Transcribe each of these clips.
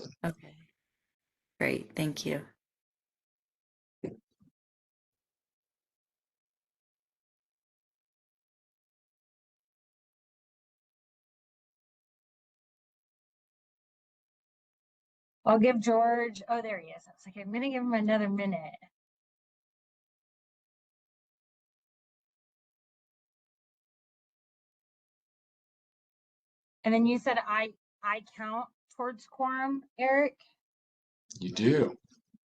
something. Okay. Great. Thank you. I'll give George, oh, there he is. I was like, I'm going to give him another minute. And then you said I count towards quorum, Eric? You do.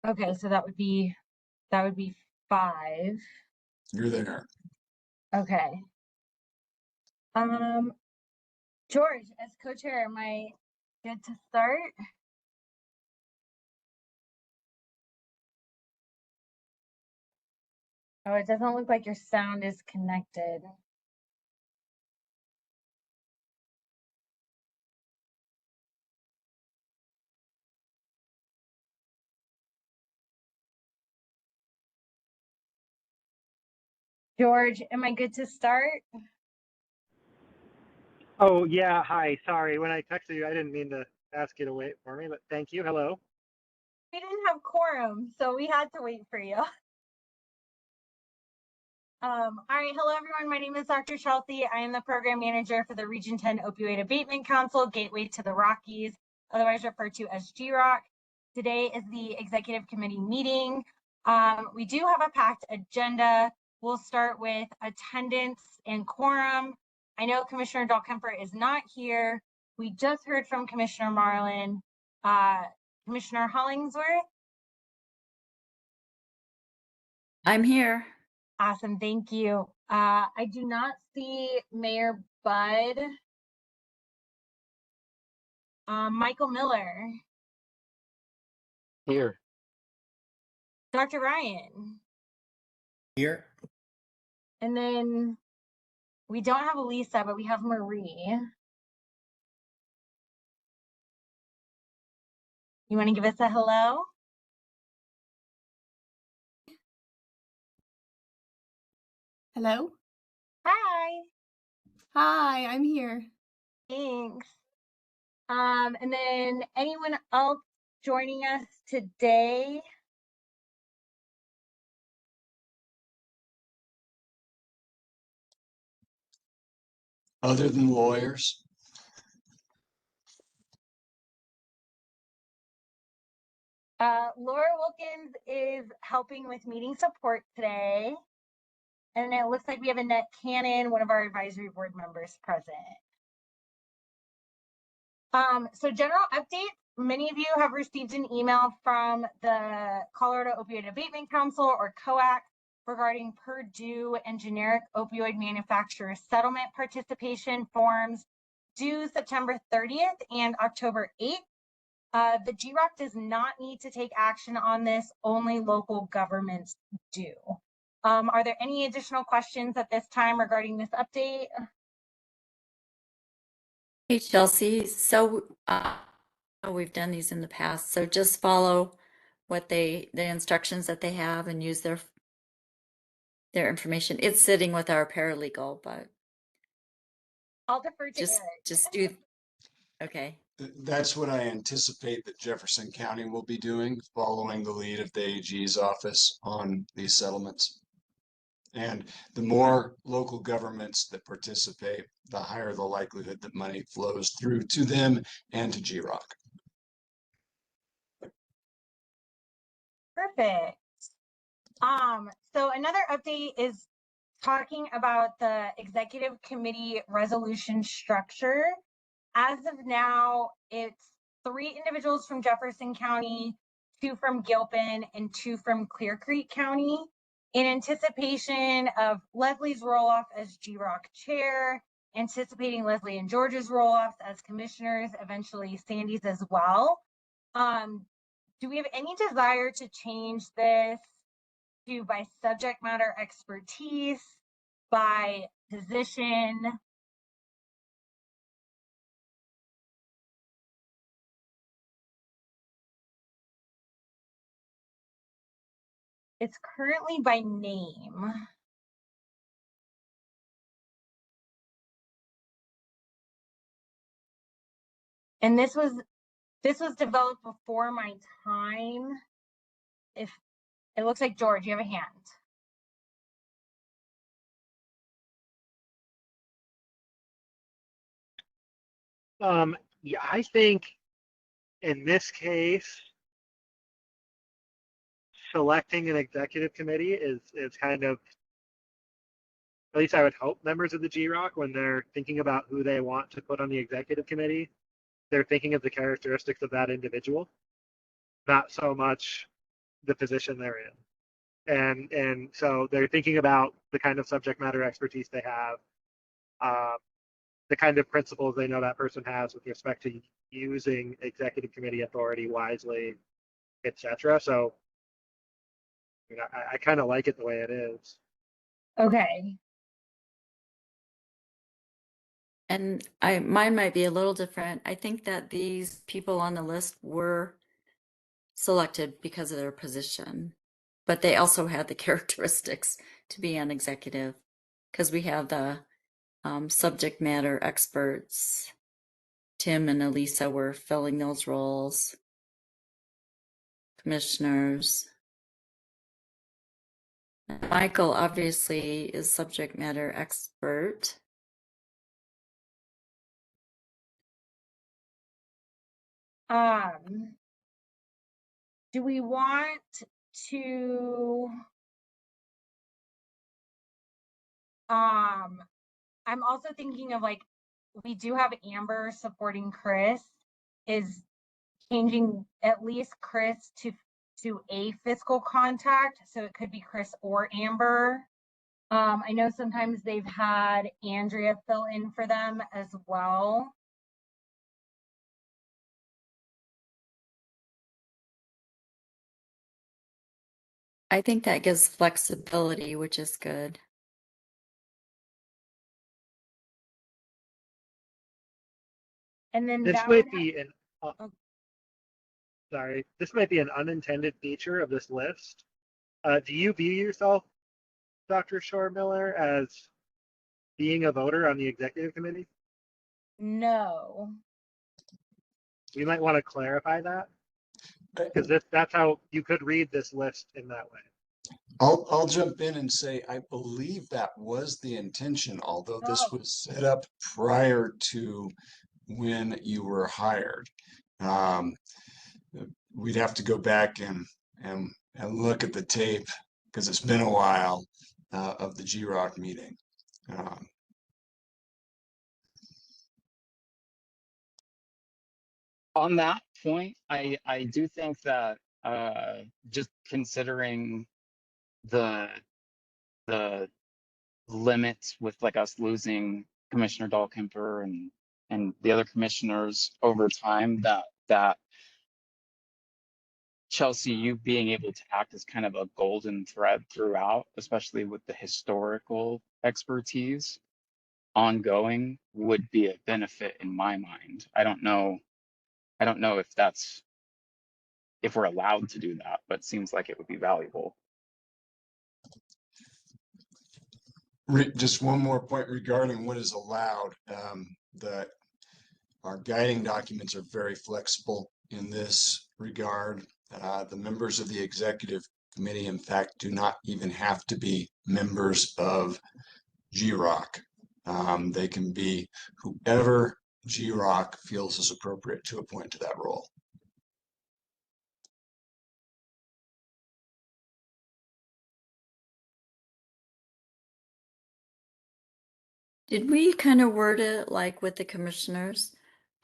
Okay, so that would be 5. You're there. Okay. George, as co-chair, am I good to start? Oh, it doesn't look like your sound is connected. George, am I good to start? Oh, yeah. Hi. Sorry. When I texted you, I didn't mean to ask you to wait for me, but thank you. Hello. We didn't have quorum, so we had to wait for you. All right. Hello, everyone. My name is Dr. Chelsea. I am the program manager for the Region 10 Opioid Abatement Council, Gateway to the Rockies, otherwise referred to as GROC. Today is the executive committee meeting. We do have a packed agenda. We'll start with attendance and quorum. I know Commissioner Dahlkemper is not here. We just heard from Commissioner Marlin. Commissioner Hollingsworth? I'm here. Awesome, thank you. I do not see Mayor Bud. Michael Miller. Here. Dr. Ryan. Here. And then we don't have Elisa, but we have Marie. You want to give us a hello? Hello? Hi. Hi, I'm here. Thanks. And then anyone else joining us today? Other than lawyers. Laura Wilkins is helping with meeting support today. And it looks like we have Annette Cannon, one of our advisory board members, present. So general update, many of you have received an email from the Colorado Opioid Abatement Council, or COAC, regarding Purdue and generic opioid manufacturer settlement participation forms due September 30th and October 8th. The GROC does not need to take action on this, only local governments do. Are there any additional questions at this time regarding this update? Hey, Chelsea. So we've done these in the past. So just follow what the instructions that they have and use their information. It's sitting with our paralegal, but I'll defer to Eric. Just do. Okay. That's what I anticipate that Jefferson County will be doing, following the lead of the AG's office on these settlements. And the more local governments that participate, the higher the likelihood that money flows through to them and to GROC. Perfect. So another update is talking about the executive committee resolution structure. As of now, it's 3 individuals from Jefferson County, 2 from Gilpin, and 2 from Clear Creek County, in anticipation of Leslie's roll-off as GROC chair, anticipating Leslie and George's roll-offs as commissioners, eventually Sandy's as well. Do we have any desire to change this to by subject matter expertise, by position? It's currently by name. And this was This was developed before my time. If it looks like George, you have a hand. Yeah, I think in this case, selecting an executive committee is kind of, at least I would hope, members of the GROC, when they're thinking about who they want to put on the executive committee, they're thinking of the characteristics of that individual, not so much the position they're in. And so they're thinking about the kind of subject matter expertise they have, the kind of principles they know that person has with respect to using executive committee authority wisely, etc. So I kind of like it the way it is. Okay. And mine might be a little different. I think that these people on the list were selected because of their position, but they also had the characteristics to be an executive because we have the subject matter experts. Tim and Elisa were filling those roles. Commissioners. Michael obviously is subject matter expert. Do we want to, I'm also thinking of like, we do have Amber supporting Chris, is changing at least Chris to a fiscal contact. So it could be Chris or Amber. I know sometimes they've had Andrea fill in for them as well. I think that gives flexibility, which is good. And then This that might would be an oh. sorry, this might be an unintended feature of this list. Do you view yourself, Dr. Shore Miller, as being a voter on the executive committee? No. We might want to clarify that, because that's how you could read this list in that way. I'll jump in and say I believe that was the intention, although this Oh. was set up prior to when you were hired. Um, we'd have to go back and look at the tape because it's been a while of the GROC meeting. On that point, I do think that just considering the the limits with like us losing Commissioner Dahlkemper and the other commissioners over time, that Chelsea, you being able to act as kind of a golden thread throughout, especially with the historical expertise ongoing, would be a benefit in my mind. I don't know if we're allowed to do that, but it seems like it would be valuable. Just one more point regarding what is allowed. That our guiding documents are very flexible in this regard. The members of the executive committee, in fact, do not even have to be members of GROC. They can be whoever GROC feels is appropriate to appoint to that role. Did we kind of word it like with the commissioners?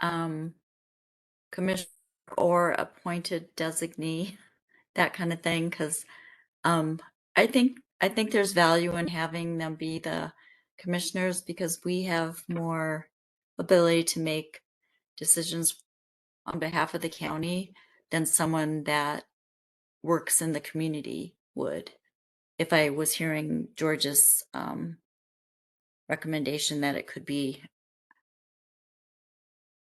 Commissioner or appointed designee, that kind of thing? Because I think there's value in having them be the commissioners because we have more ability to make decisions on behalf of the county than someone that works in the community would. If I was hearing George's recommendation that it could be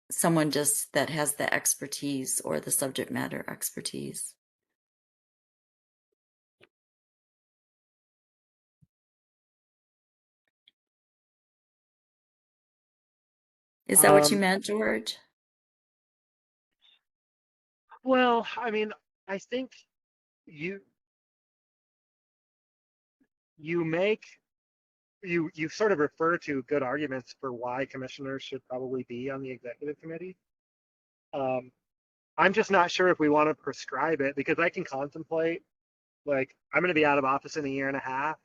someone just that has the expertise or the subject matter expertise. Is that what you meant, George? Well, I mean, I think you you make you sort of refer to good arguments for why commissioners should probably be on the executive committee. I'm just not sure if we want to prescribe it, because I can contemplate, like, I'm going to be out of office in a year and a half.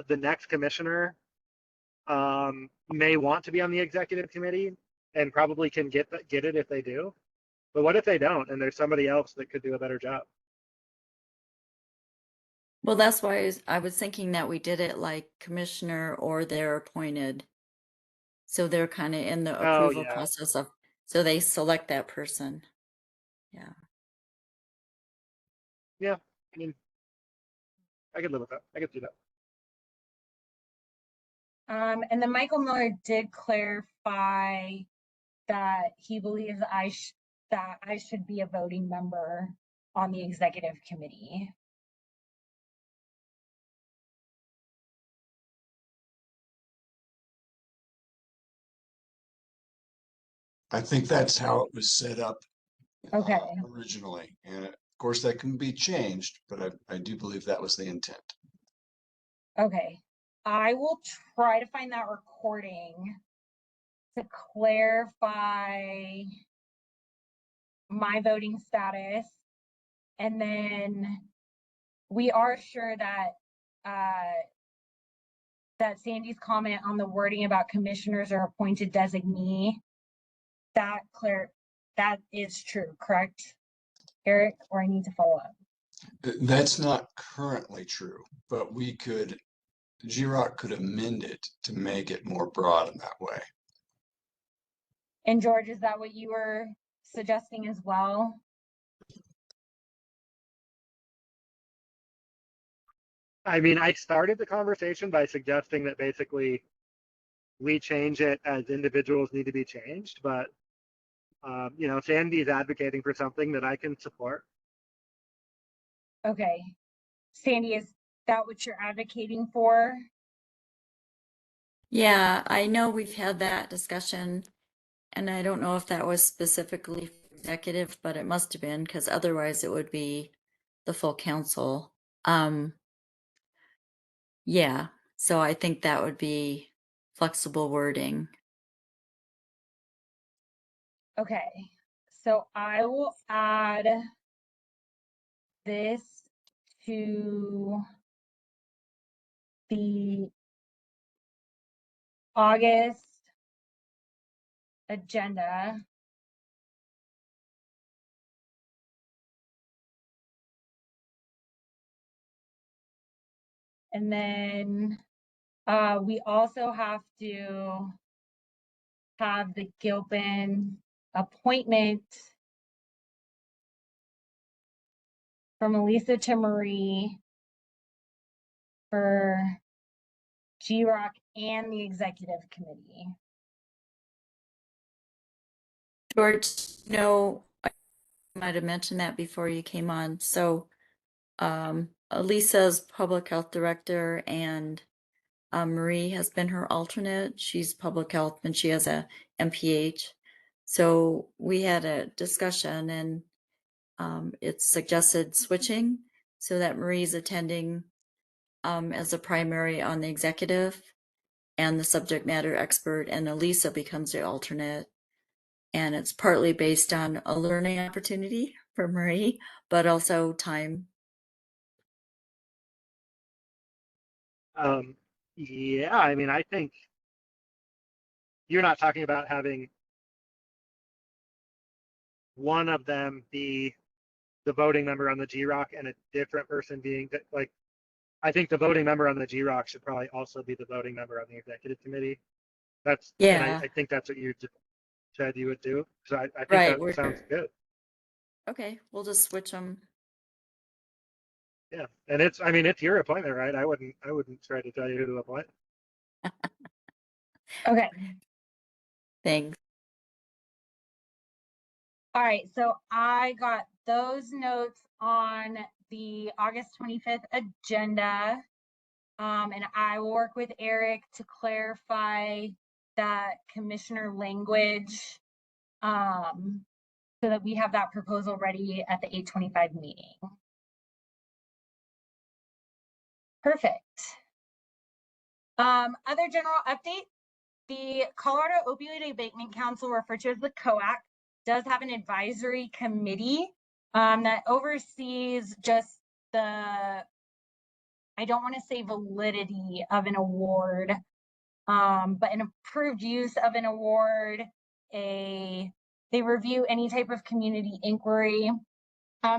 The next commissioner may want to be on the executive committee and probably can get it if they do. But what if they don't and there's somebody else that could do a better job? Well, that's why I was thinking that we did it like commissioner or they're appointed. So they're kind of in the Oh, approval yeah. process of, so they select that person. Yeah. Yeah. I mean, I could live with that. I could do that. And then Michael Miller did clarify that he believes that I should be a voting member on the executive committee. I think that's how it was set up Okay. originally. And of course, that can be changed, but I do believe that was the intent. Okay. I will try to find that recording to clarify my voting status. And then we are sure that that Sandy's comment on the wording about commissioners or appointed designee, that is true, correct, Eric? Or I need to follow up? That's not currently true, but GROC could amend it to make it more broad in that way. And George, is that what you were suggesting as well? I mean, I started the conversation by suggesting that basically we change it as individuals need to be changed, but you know, Sandy's advocating for something that I can support. Okay. Sandy, is that what you're advocating for? Yeah, I know we've had that discussion, and I don't know if that was specifically for executive, but it must have been, because otherwise it would be the full council. Yeah, so I think that would be flexible wording. Okay. So I will add this to the August agenda. And then we also have to have the Gilpin appointment from Elisa to Marie for GROC and the executive committee. George, no, I might have mentioned that before you came on. So Elisa's public health director, and Marie has been her alternate. She's public health and she has a MPH. So we had a discussion, and it's suggested switching so that Marie's attending as a primary on the executive and the subject matter expert, and Elisa becomes the alternate. And it's partly based on a learning opportunity for Marie, but also time. Yeah, I mean, I think you're not talking about having one of them be the voting member on the GROC and a different person being like, I think the voting member on the GROC should probably also be the voting member on the executive committee. That's, and Yeah. I think that's what you said you would do. So I think Right, that sounds good. Okay, we'll just switch them. Yeah, and it's, I mean, it's your appointment, right? I wouldn't try to tell you who to appoint. Okay. Thanks. All right. So I got those notes on the August 25th agenda. And I will work with Eric to clarify that commissioner language. so that we have that proposal ready at the 8/25 meeting. Perfect. Other general update, the Colorado Opioid Abatement Council, referred to as the COAC, does have an advisory committee that oversees just the, I don't want to say validity of an award, but an approved use of an award. They review any type of community inquiry.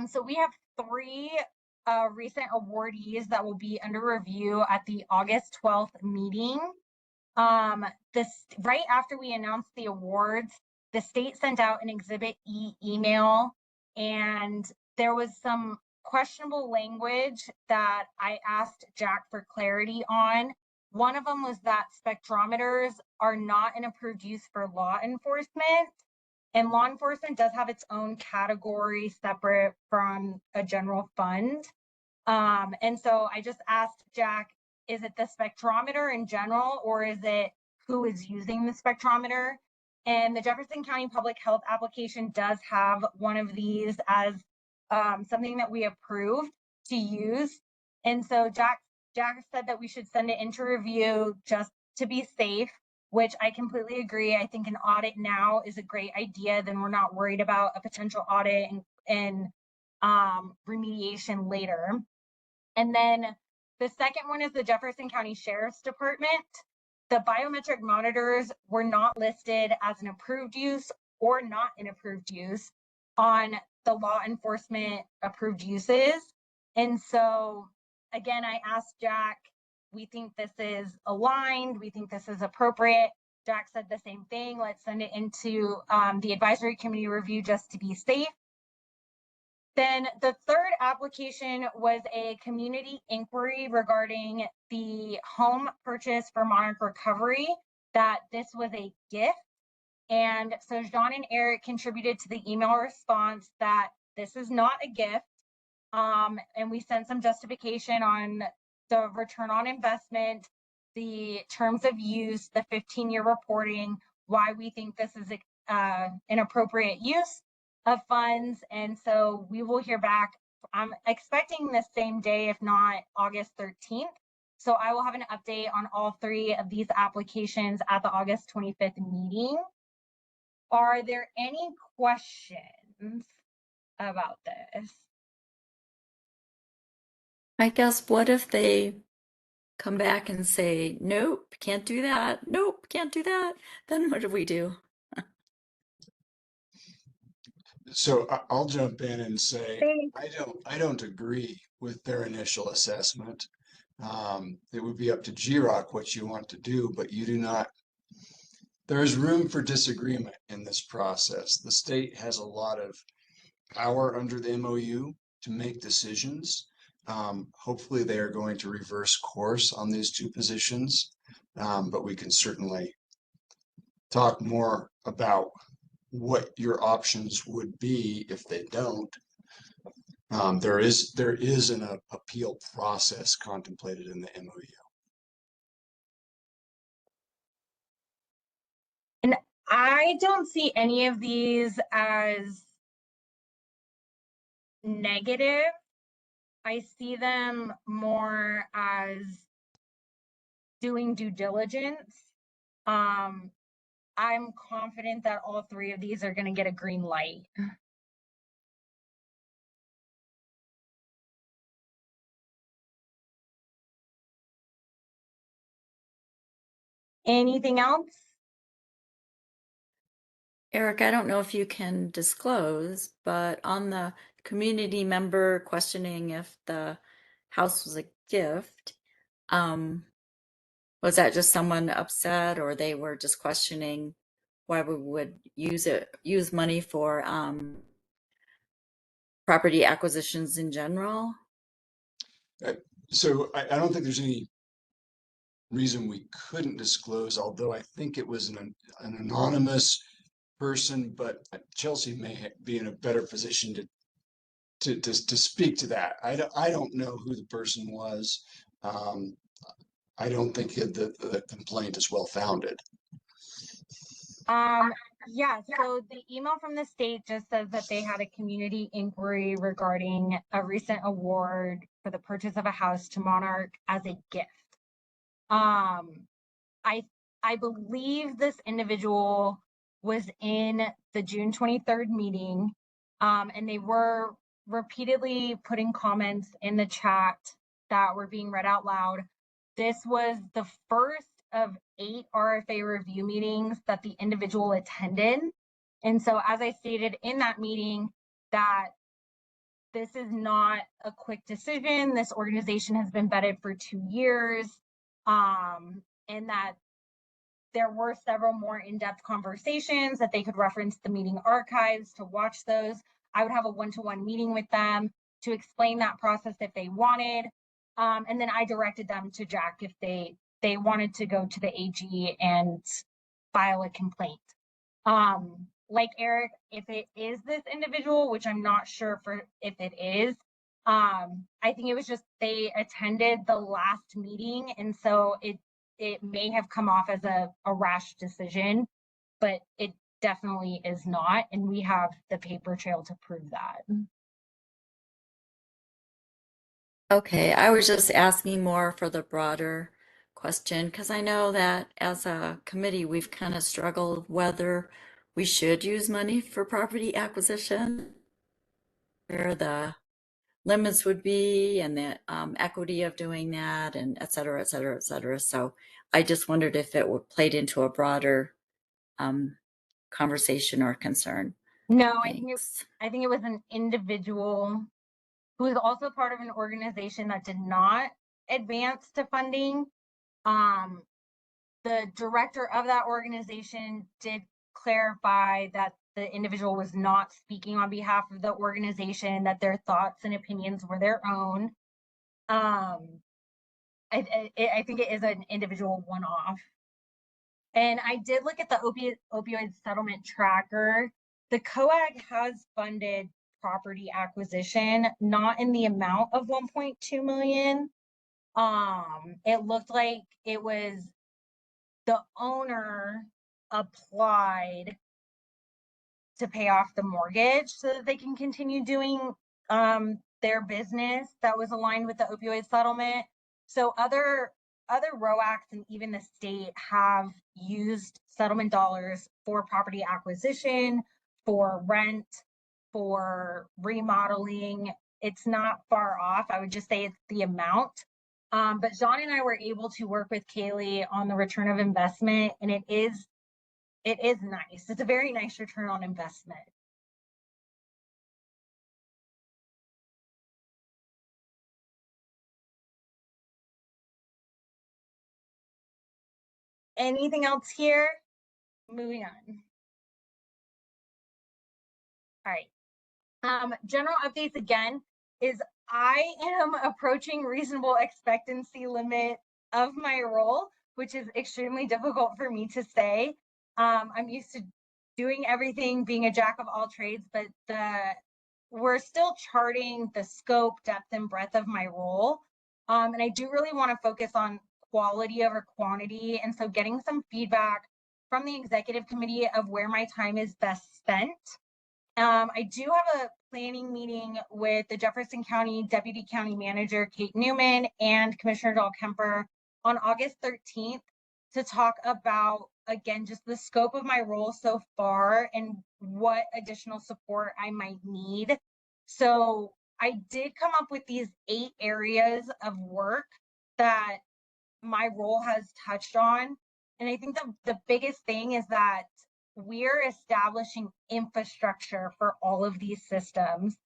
So we have 3 recent awardees that will be under review at the August 12th meeting. Right after we announced the awards, the state sent out an Exhibit E email, and there was some questionable language that I asked Jack for clarity on. One of them was that spectrometers are not an approved use for law enforcement, and law enforcement does have its own category separate from a general fund. And so I just asked Jack, is it the spectrometer in general, or is it who is using the spectrometer? And the Jefferson County Public Health application does have one of these as something that we approved to use. And so Jack said that we should send it into review just to be safe, which I completely agree. I think an audit now is a great idea. Then we're not worried about a potential audit and remediation later. And then the second one is the Jefferson County Sheriff's Department. The biometric monitors were not listed as an approved use or not an approved use on the law enforcement approved uses. And so again, I asked Jack, we think this is aligned, we think this is appropriate. Jack said the same thing. Let's send it into the advisory committee review just to be safe. Then the third application was a community inquiry regarding the home purchase for Monarch Recovery, that this was a gift. And so John and Eric contributed to the email response that this is not a gift. And we sent some justification on the return on investment, the terms of use, the 15-year reporting, why we think this is an appropriate use of funds. And so we will hear back. I'm expecting the same day, if not August 13th. So I will have an update on all 3 of these applications at the August 25th meeting. Are there any questions about this? I guess what if they come back and say, nope, can't do that. Nope, can't do that. Then what do we do? So I'll jump in and say, I don't agree with their initial assessment. It would be up to GROC what you want to do, but you do not. There is room for disagreement in this process. The state has a lot of power under the MOU to make decisions. Hopefully they are going to reverse course on these 2 positions, but we can certainly talk more about what your options would be if they don't. There is an appeal process contemplated in the MOU. And I don't see any of these as negative. I see them more as doing due diligence. I'm confident that all 3 of these are going to get a green light. Anything else? Eric, I don't know if you can disclose, but on the community member questioning if the house was a gift, was that just someone upset, or they were just questioning why we would use money for property acquisitions in general? So I don't think there's any reason we couldn't disclose, although I think it was an anonymous person, but Chelsea may be in a better position to speak to that. I don't know who the person was. I don't think the complaint is well founded. Yeah, so the email from the state just says that they had a community inquiry regarding a recent award for the purchase of a house to Monarch as a gift. Um, I I believe this individual was in the June 23rd meeting, and they were repeatedly putting comments in the chat that were being read out loud. This was the first of 8 RFA review meetings that the individual attended. And so, as I stated in that meeting, that this is not a quick decision. This organization has been vetted for 2 years, and that there were several more in-depth conversations, that they could reference the meeting archives to watch those. I would have a one-to-one meeting with them to explain that process if they wanted. And then I directed them to Jack if they wanted to go to the AG and file a complaint. Like Eric, if it is this individual, which I'm not sure for if it is, I think it was just they attended the last meeting, and so it may have come off as a rash decision, but it definitely is not, and we have the paper trail to prove that. Okay, I was just asking more for the broader question because I know that as a committee, we've kind of struggled whether we should use money for property acquisition, where the limits would be, and the equity of doing that, and et cetera, et cetera, et cetera. So I just wondered if it would played into a broader conversation or concern. No, Thanks. I think it was an individual who is also part of an organization that did not advance to funding. The director of that organization did clarify that the individual was not speaking on behalf of the organization, that their thoughts and opinions were their own. I think it is an individual one-off. And I did look at the opioid settlement tracker. The COAG has funded property acquisition, not in the amount of 1.2 million. It looked like it was the owner applied to pay off the mortgage so that they can continue doing their business that was aligned with the opioid settlement. So other ROACs and even the state have used settlement dollars for property acquisition, for rent, for remodeling. It's not far off. I would just say it's the amount. But John and I were able to work with Kaylee on the return of investment, and it is nice. It's a very nice return on investment. Anything else here? Moving on. All right. General updates again is I am approaching reasonable expectancy limit of my role, which is extremely difficult for me to say. I'm used to doing everything, being a jack of all trades, but we're still charting the scope, depth, and breadth of my role. And I do really want to focus on quality over quantity. And so getting some feedback from the executive committee of where my time is best spent. I do have a planning meeting with the Jefferson County Deputy County Manager, Kate Newman, and Commissioner Dahl Kemper on August 13th to talk about, again, just the scope of my role so far and what additional support I might need. So I did come up with these 8 areas of work that my role has touched on. And I think the biggest thing is that we're establishing infrastructure for all of these systems.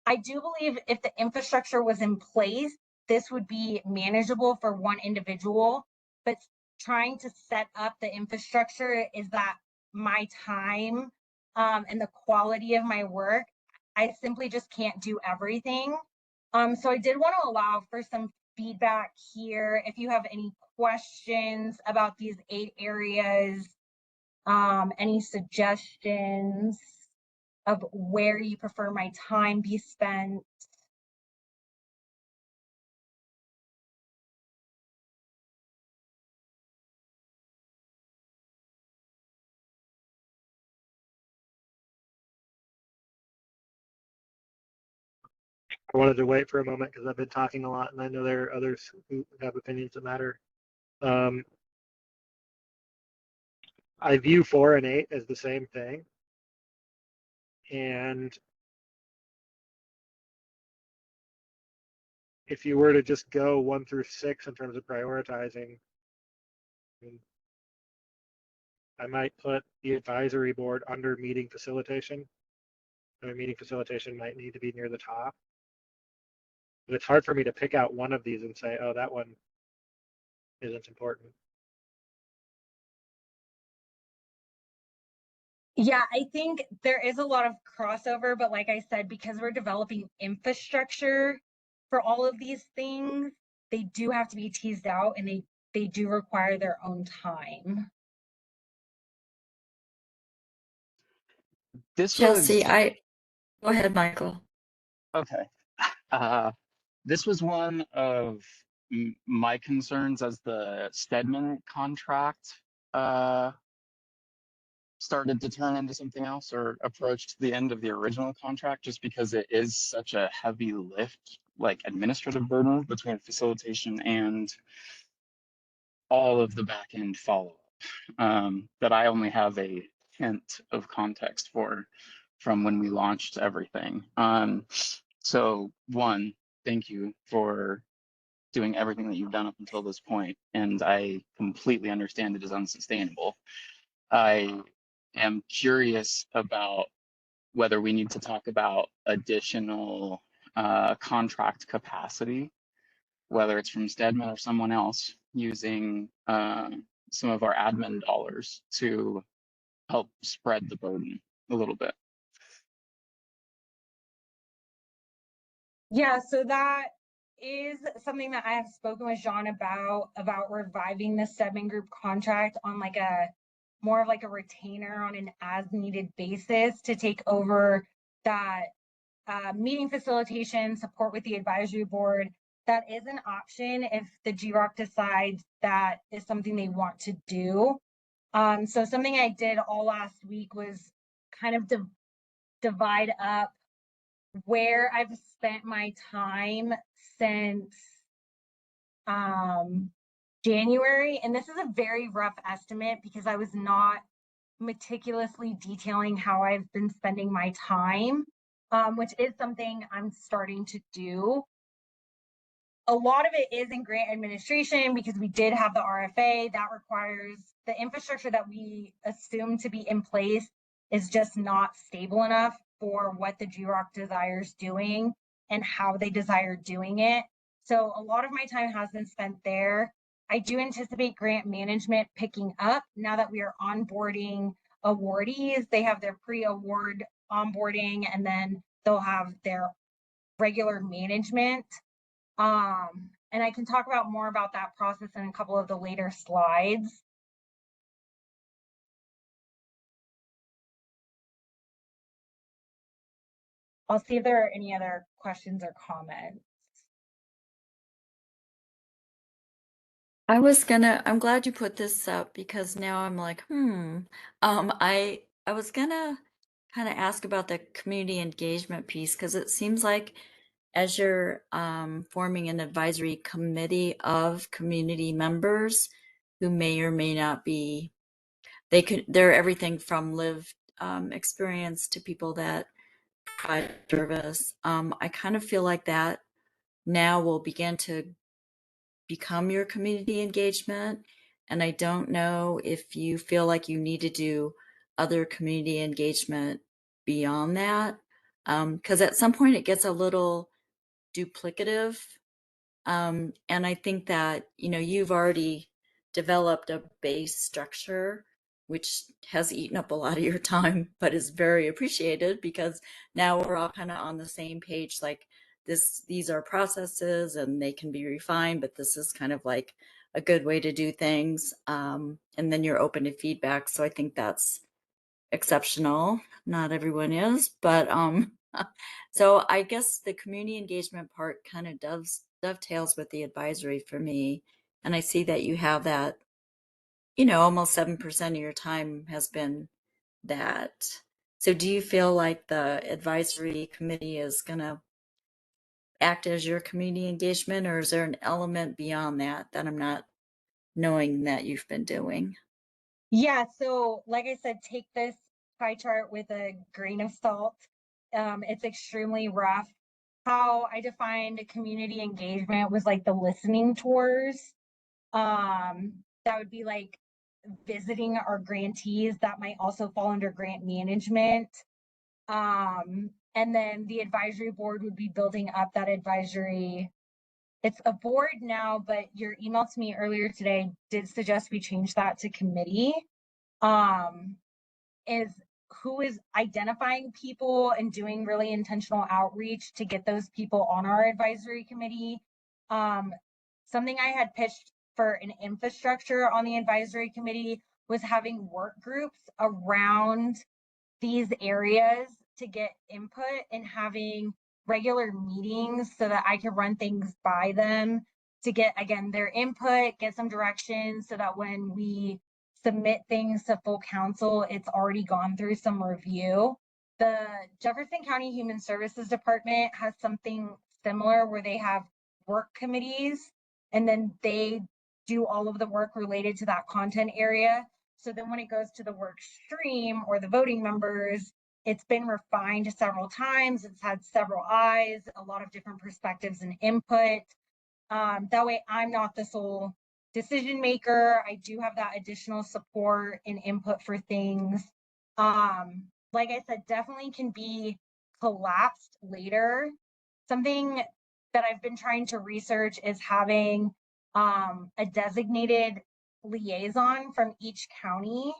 I do believe if the infrastructure was in place, this would be manageable for one individual, but trying to set up the infrastructure is that my time and the quality of my work, I simply just can't do everything. So I did want to allow for some feedback here. If you have any questions about these 8 areas, any suggestions of where you prefer my time be spent? I wanted to wait for a moment because I've been talking a lot and I know there are others who have opinions that matter. I view 4 and 8 as the same thing. And if you were to just go 1 through 6 in terms of prioritizing, I might put the advisory board under meeting facilitation. Meeting facilitation might need to be near the top. But it's hard for me to pick out one of these and say, oh, that one isn't important. Yeah, I think there is a lot of crossover, but like I said, because we're developing infrastructure for all of these things, they do have to be teased out and they do require their own time. This Jesse, was go ahead, Michael. okay. This was one of my concerns as the Stedman contract started to turn into something else or approached the end of the original contract, just because it is such a heavy lift, like administrative burden between facilitation and all of the back end follow up, that I only have a hint of context for from when we launched everything. So one, thank you for doing everything that you've done up until this point, and I completely understand it is unsustainable. I am curious about whether we need to talk about additional contract capacity, whether it's from Stedman or someone else, using some of our admin dollars to help spread the burden a little bit. Yeah, so that is something that I have spoken with Jean about reviving the Stedman Group contract on like a more of like a retainer on an as needed basis to take over that meeting facilitation support with the advisory board. That is an option if the GROC decides that is something they want to do. So something I did all last week was kind of divide up where I've spent my time since January. And this is a very rough estimate because I was not meticulously detailing how I've been spending my time, which is something I'm starting to do. A lot of it is in grant administration because we did have the RFA that requires the infrastructure that we assume to be in place is just not stable enough for what the GROC desires doing and how they desire doing it. So a lot of my time has been spent there. I do anticipate grant management picking up now that we are onboarding awardees. They have their pre-award onboarding and then they'll have their regular management. And I can talk about more about that process in a couple of the later slides. I'll see if there are any other questions or comments. I'm glad you put this up because now I'm like, I was gonna kind of ask about the community engagement piece because it seems like as you're forming an advisory committee of community members who may or may not be, they're everything from lived experience to people that provide service. I kind of feel like that now will begin to become your community engagement. And I don't know if you feel like you need to do other community engagement beyond that. Because at some point it gets a little duplicative. And I think that, you've already developed a base structure, which has eaten up a lot of your time, but is very appreciated because now we're all kind of on the same page. Like these are processes and they can be refined, but this is kind of like a good way to do things. And then you're open to feedback. So I think that's exceptional. Not everyone is, but so I guess the community engagement part kind of dovetails with the advisory for me. And I see that you have that, almost 7% of your time has been that. So do you feel like the advisory committee is gonna act as your community engagement, or is there an element beyond that that I'm not knowing that you've been doing? Yeah, so like I said, take this pie chart with a grain of salt. It's extremely rough. How I defined community engagement was like the listening tours. That would be like visiting our grantees. That might also fall under grant management. And then the advisory board would be building up that advisory. It's a board now, but your email to me earlier today did suggest we change that to committee. Is who is identifying people and doing really intentional outreach to get those people on our advisory committee. Something I had pitched for an infrastructure on the advisory committee was having work groups around these areas to get input and having regular meetings so that I could run things by them to get, again, their input, get some direction so that when we submit things to full council, it's already gone through some review. The Jefferson County Human Services Department has something similar where they have work committees and then they do all of the work related to that content area. So then when it goes to the work stream or the voting members, it's been refined several times. It's had several eyes, a lot of different perspectives and input. That way I'm not the sole decision maker. I do have that additional support and input for things. Like I said, definitely can be collapsed later. Something that I've been trying to research is having a designated liaison from each county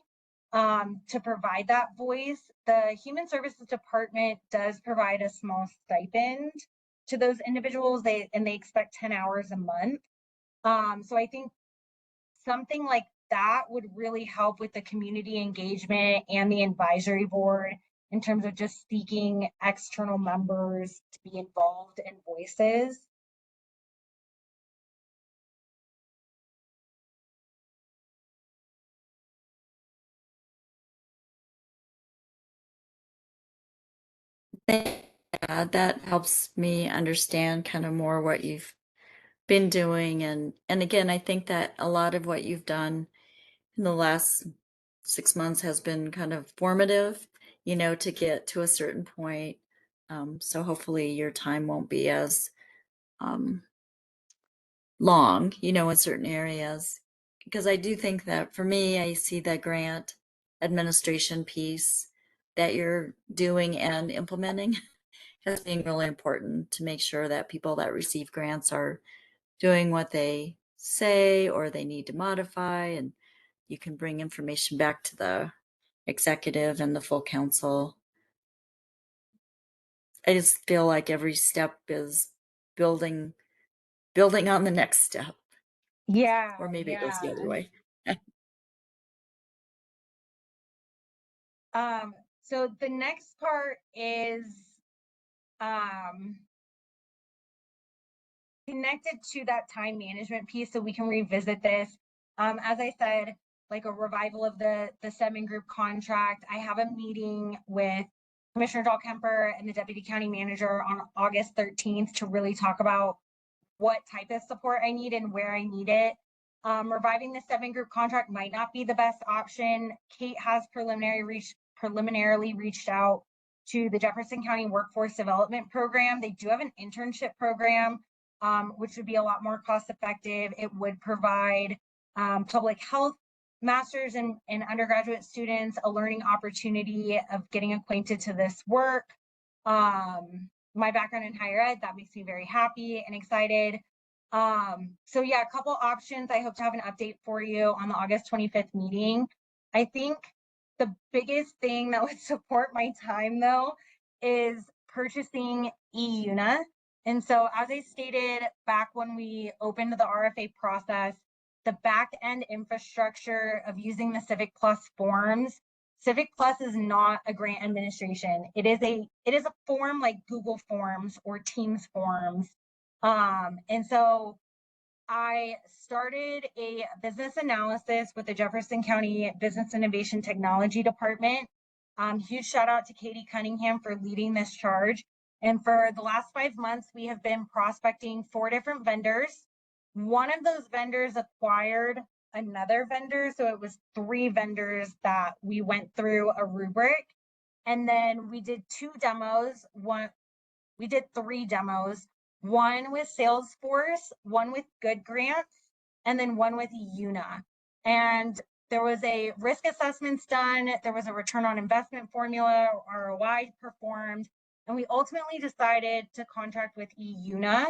to provide that voice. The Human Services Department does provide a small stipend to those individuals. They expect 10 hours a month. So I think something like that would really help with the community engagement and the advisory board in terms of just seeking external members to be involved in voices. Yeah, that helps me understand kind of more what you've been doing. And again, I think that a lot of what you've done in the last 6 months has been kind of formative, to get to a certain point. So hopefully your time won't be as long, in certain areas. Because I do think that for me, I see the grant administration piece that you're doing and implementing as being really important to make sure that people that receive grants are doing what they say or they need to modify, and you can bring information back to the executive and the full council. I just feel like every step is building on the next step, Yeah, or maybe it goes the other yeah. way. So the next part is connected to that time management piece, so we can revisit this. As I said, like a revival of the 7-group contract. I have a meeting with Commissioner Dahlkemper and the Deputy County Manager on August 13th to really talk about what type of support I need and where I need it. Reviving the 7-group contract might not be the best option. Kate has preliminarily reached out to the Jefferson County Workforce Development Program. They do have an internship program, which would be a lot more cost effective. It would provide public health masters and undergraduate students a learning opportunity of getting acquainted to this work. My background in higher ed, that makes me very happy and excited. So yeah, a couple options. I hope to have an update for you on the August 25th meeting. I think the biggest thing that would support my time though is purchasing eUna. And so as I stated back when we opened the RFA process, the back end infrastructure of using the Civic Plus forms. Civic Plus is not a grant administration. It is a form like Google Forms or Teams Forms. And so I started a business analysis with the Jefferson County Business Innovation Technology Department. Huge shout out to Katie Cunningham for leading this charge. And for the last 5 months, we have been prospecting 4 different vendors. One of those vendors acquired another vendor. So it was 3 vendors that we went through a rubric. And then we did 2 demos. We did 3 demos, one with Salesforce, one with Good Grants, and then one with EUNA. And there was a risk assessments done. There was a return on investment formula, ROI performed, and we ultimately decided to contract with EUNA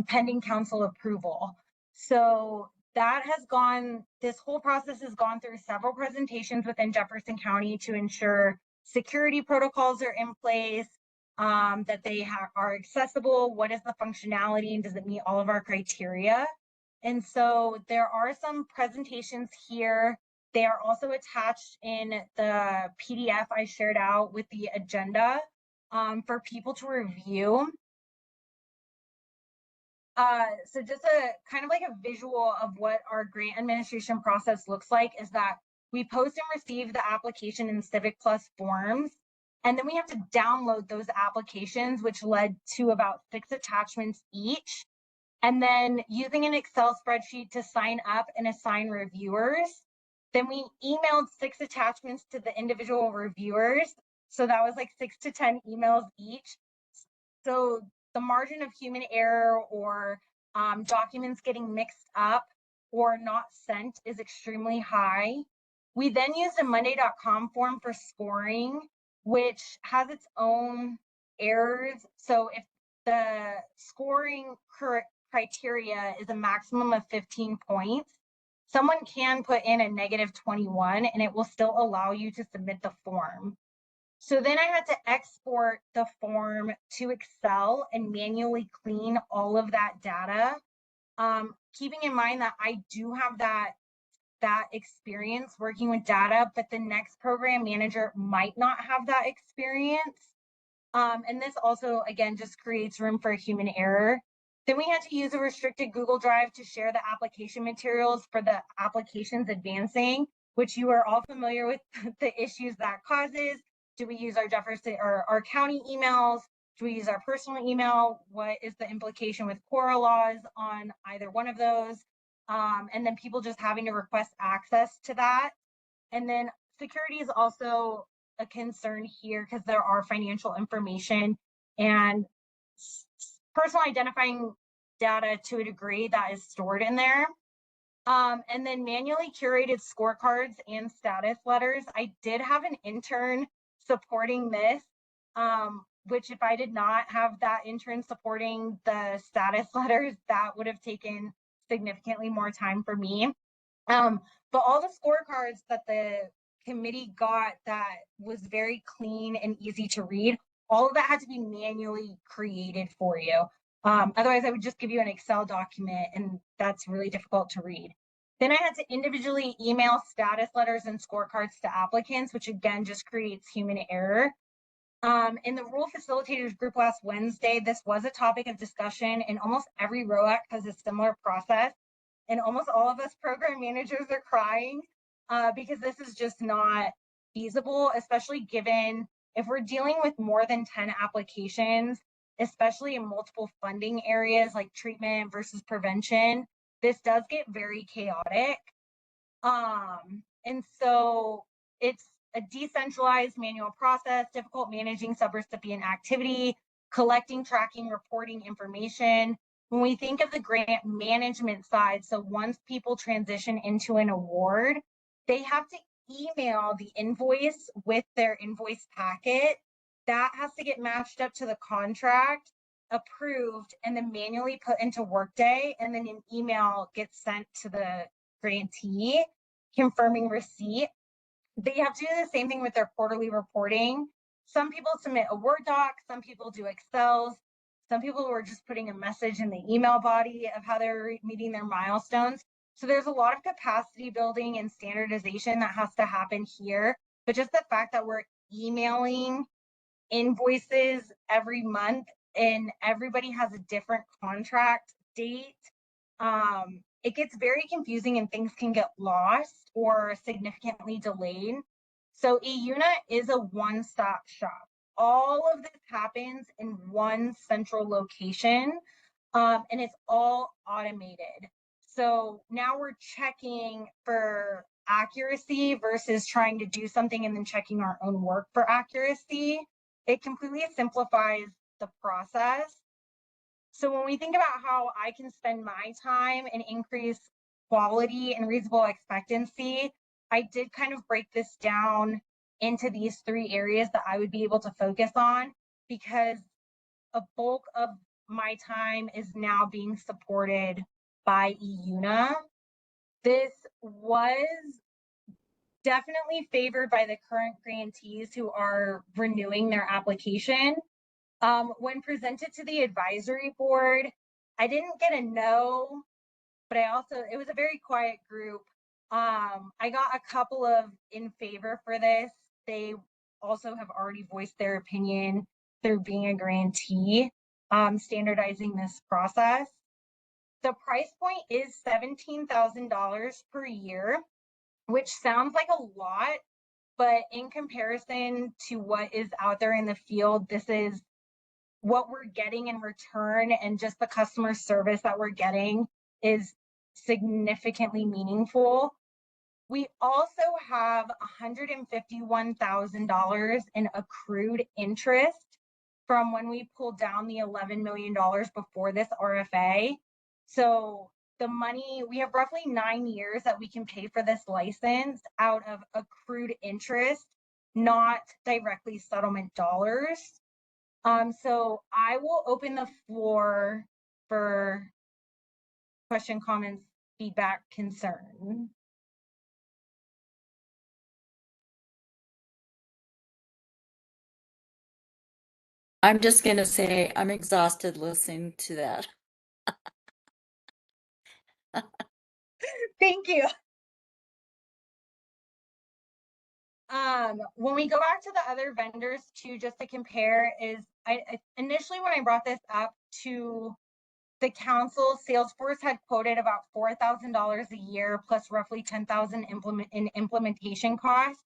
pending council approval. So that has gone, this whole process has gone through several presentations within Jefferson County to ensure security protocols are in place, that they are accessible, what is the functionality, and does it meet all of our criteria? And so there are some presentations here. They are also attached in the PDF I shared out with the agenda for people to review. So just a kind of like a visual of what our grant administration process looks like is that we post and receive the application in Civic Plus forms, and then we have to download those applications, which led to about 6 attachments each. And then using an Excel spreadsheet to sign up and assign reviewers. Then we emailed 6 attachments to the individual reviewers. So that was like 6 to 10 emails each. So the margin of human error or documents getting mixed up or not sent is extremely high. We then used a Monday.com form for scoring, which has its own errors. So if the scoring criteria is a maximum of 15 points, someone can put in a -21 and it will still allow you to submit the form. So then I had to export the form to Excel and manually clean all of that data. Keeping in mind that I do have that experience working with data, but the next program manager might not have that experience. And this also, again, just creates room for human error. Then we had to use a restricted Google Drive to share the application materials for the applications advancing, which you are all familiar with the issues that causes. Do we use our Jefferson or our county emails? Do we use our personal email? What is the implication with Quora laws on either one of those? And then people just having to request access to that. And then security is also a concern here because there are financial information and personal identifying data to a degree that is stored in there. And then manually curated scorecards and status letters. I did have an intern supporting this, which if I did not have that intern supporting the status letters, that would have taken significantly more time for me. But all the scorecards that the committee got that was very clean and easy to read, all of that had to be manually created for you. Otherwise, I would just give you an Excel document, and that's really difficult to read. Then I had to individually email status letters and scorecards to applicants, which again just creates human error. In the Rule Facilitators group last Wednesday, this was a topic of discussion, and almost every ROAC has a similar process. And almost all of us program managers are crying because this is just not feasible, especially given if we're dealing with more than 10 applications, especially in multiple funding areas like treatment versus prevention. This does get very chaotic. And so it's a decentralized manual process, difficult managing subrecipient activity, collecting, tracking, reporting information. When we think of the grant management side, so once people transition into an award, they have to email the invoice with their invoice packet. That has to get matched up to the contract, approved, and then manually put into Workday, and then an email gets sent to the grantee confirming receipt. They have to do the same thing with their quarterly reporting. Some people submit a Word doc, some people do Excels, some people were just putting a message in the email body of how they're meeting their milestones. So there's a lot of capacity building and standardization that has to happen here. But just the fact that we're emailing invoices every month and everybody has a different contract date, it gets very confusing and things can get lost or significantly delayed. So EUNA is a one-stop shop. all of this happens in one central location, and it's all automated. So now we're checking for accuracy versus trying to do something and then checking our own work for accuracy. It completely simplifies the process. So when we think about how I can spend my time and increase quality and reasonable expectancy, I did kind of break this down into these 3 areas that I would be able to focus on, because a bulk of my time is now being supported by EUNA. This was definitely favored by the current grantees who are renewing their application. When presented to the advisory board, I didn't get a no, but it was a very quiet group. I got a couple of in favor for this. They also have already voiced their opinion through being a grantee, standardizing this process. The price point is $17,000 per year, which sounds like a lot, but in comparison to what is out there in the field, this is what we're getting in return, and just the customer service that we're getting is significantly meaningful. We also have $151,000 in accrued interest from when we pulled down the $11 million before this RFA. So the money, we have roughly 9 years that we can pay for this license out of accrued interest, not directly settlement dollars. So I will open the floor for question, comments, feedback, concern. I'm just gonna say I'm exhausted listening to that. Thank you. When we go back to the other vendors too, just to compare, is I initially when I brought this up to the council, Salesforce had quoted about $4,000 a year plus roughly $10,000 in implementation costs.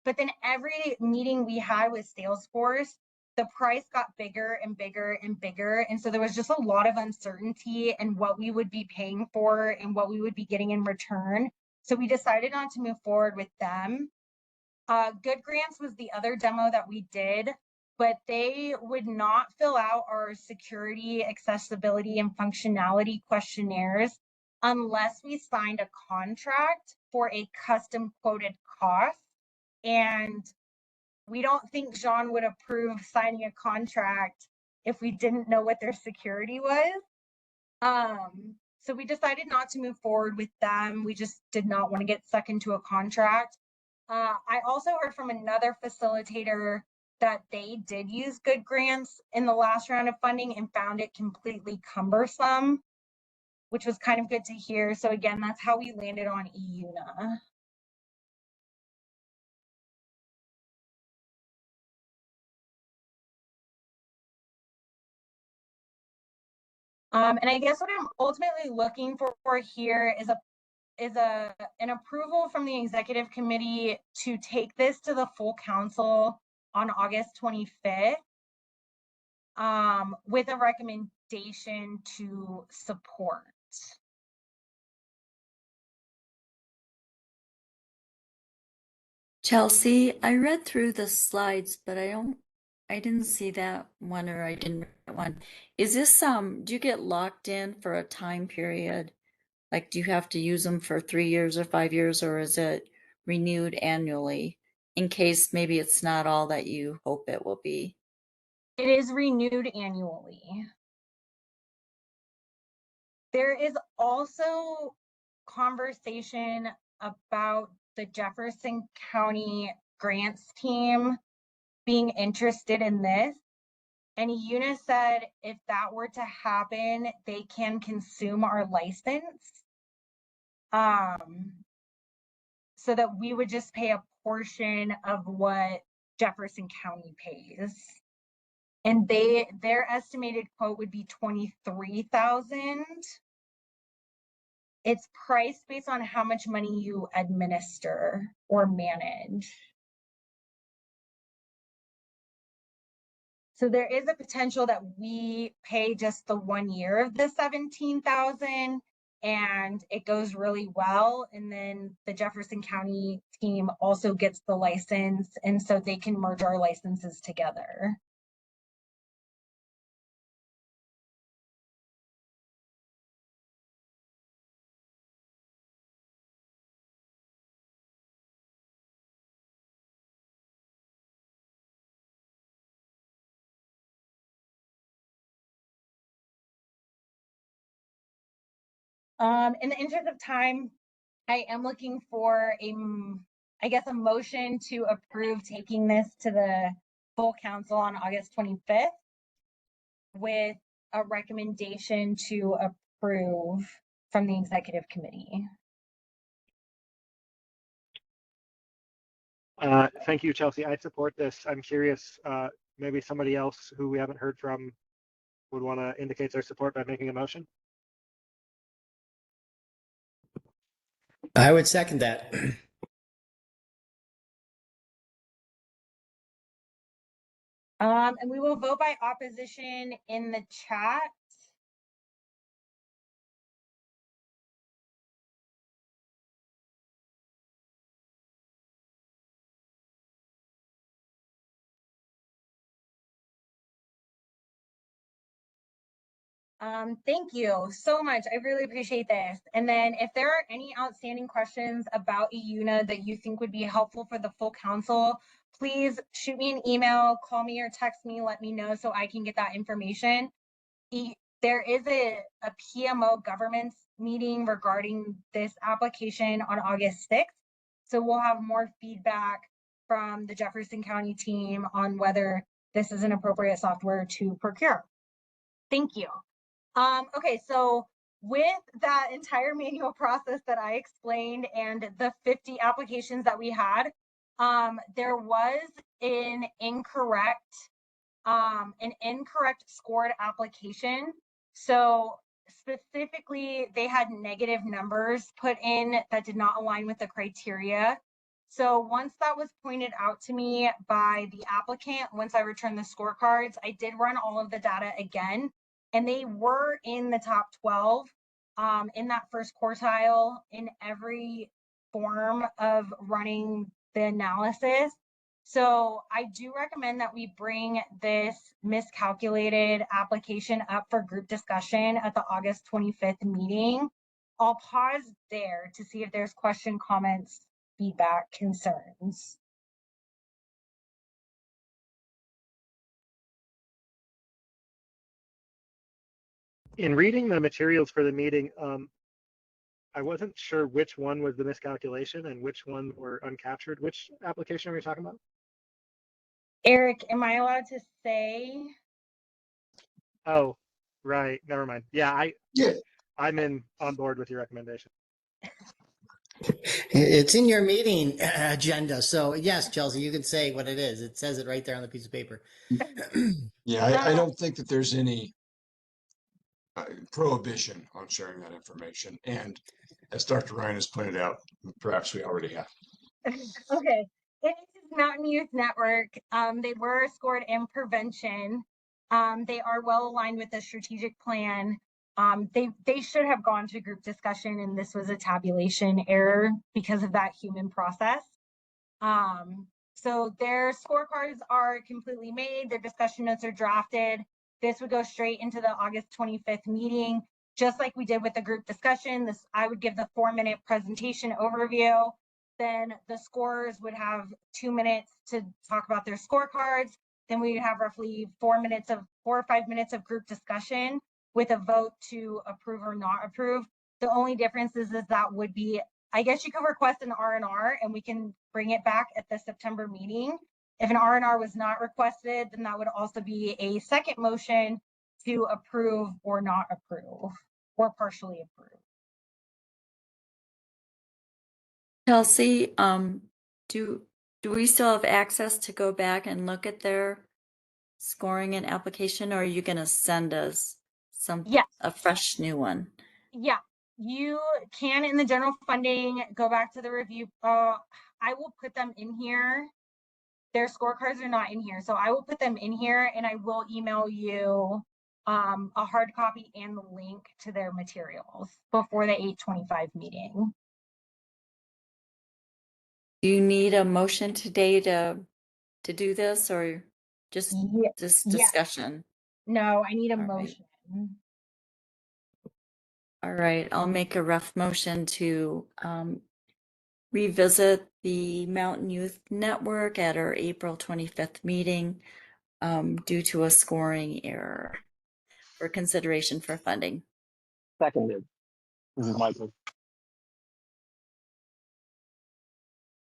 But then every meeting we had with Salesforce, the price got bigger and bigger and bigger. And so there was just a lot of uncertainty in what we would be paying for and what we would be getting in return. So we decided not to move forward with them. Good Grants was the other demo that we did, but they would not fill out our security, accessibility, and functionality questionnaires unless we signed a contract for a custom quoted cost. And we don't think Jean would approve signing a contract if we didn't know what their security was. So we decided not to move forward with them. We just did not want to get stuck into a contract. I also heard from another facilitator that they did use Good Grants in the last round of funding and found it completely cumbersome, which was kind of good to hear. So again, that's how we landed on EUNA. And I guess what I'm ultimately looking for here is an approval from the executive committee to take this to the full council on August 25th, with a recommendation to support. Chelsea, I read through the slides, but I didn't see that one, or I didn't read that one. Is this do you get locked in for a time period? Like, do you have to use them for 3 years or 5 years, or is it renewed annually in case maybe it's not all that you hope it will be? It is renewed annually. There is also conversation about the Jefferson County grants team being interested in this. And EUNA said if that were to happen, they can consume our license. So that we would just pay a portion of what Jefferson County pays. And their estimated quote would be 23,000. It's priced based on how much money you administer or manage. So there is a potential that we pay just the 1 year of the 17,000 and it goes really well. And then the Jefferson County team also gets the license. And so they can merge our licenses together. In the interest of time, I am looking for I guess, a motion to approve taking this to the full council on August 25th with a recommendation to approve from the executive committee. Thank you, Chelsea. I support this. I'm curious, maybe somebody else who we haven't heard from would want to indicate their support by making a motion. I would second that. And we will vote by opposition in the chat. Thank you so much. I really appreciate this. And then if there are any outstanding questions about EUNA that you think would be helpful for the full council, please shoot me an email, call me or text me, let me know so I can get that information. There is a PMO governance meeting regarding this application on August 6th. So we'll have more feedback from the Jefferson County team on whether this is an appropriate software to procure. Thank you. Okay, so with that entire manual process that I explained and the 50 applications that we had, there was an incorrect scored application. So specifically, they had negative numbers put in that did not align with the criteria. So once that was pointed out to me by the applicant, once I returned the scorecards, I did run all of the data again. And they were in the top 12 in that first quartile in every form of running the analysis. So I do recommend that we bring this miscalculated application up for group discussion at the August 25th meeting. I'll pause there to see if there's question, comments, feedback, concerns. In reading the materials for the meeting, I wasn't sure which one was the miscalculation and which one were uncaptured. Which application are we talking about? Eric, am I allowed to say? Oh, right. Never mind. Yeah, I'm on board with your recommendation. It's in your meeting agenda. So yes, Chelsea, you can say what it is. It says it right there on the piece of paper. Yeah, I don't think that there's any prohibition on sharing that information. And as Dr. Ryan has pointed out, perhaps we already have. Okay, it is Mountain Youth Network. They were scored in prevention. They are well aligned with the strategic plan. They should have gone to group discussion, and this was a tabulation error because of that human process. So their scorecards are completely made. Their discussion notes are drafted. This would go straight into the August 25th meeting, just like we did with the group discussion. I would give the 4-minute presentation overview. Then the scorers would have 2 minutes to talk about their scorecards. Then we would have roughly 4 or 5 minutes of group discussion with a vote to approve or not approve. The only difference is that would be, I guess you could request an R&R and we can bring it back at the September meeting. If an R&R was not requested, then that would also be a second motion to approve or not approve or partially approve. Chelsea, do we still have access to go back and look at their scoring and application, or are you going to send us a fresh new one? Yeah, you can in the general funding go back to the review. I will put them in here. their scorecards are not in here. So I will put them in here and I will email you a hard copy and the link to their materials before the 8/25 meeting. Do you need a motion today to do this, or just Yeah, this yeah. discussion? No, I need a All right. motion. All right, I'll make a rough motion to revisit the Mountain Youth Network at our April 25th meeting due to a scoring error for consideration for funding. Seconded. This is Michael.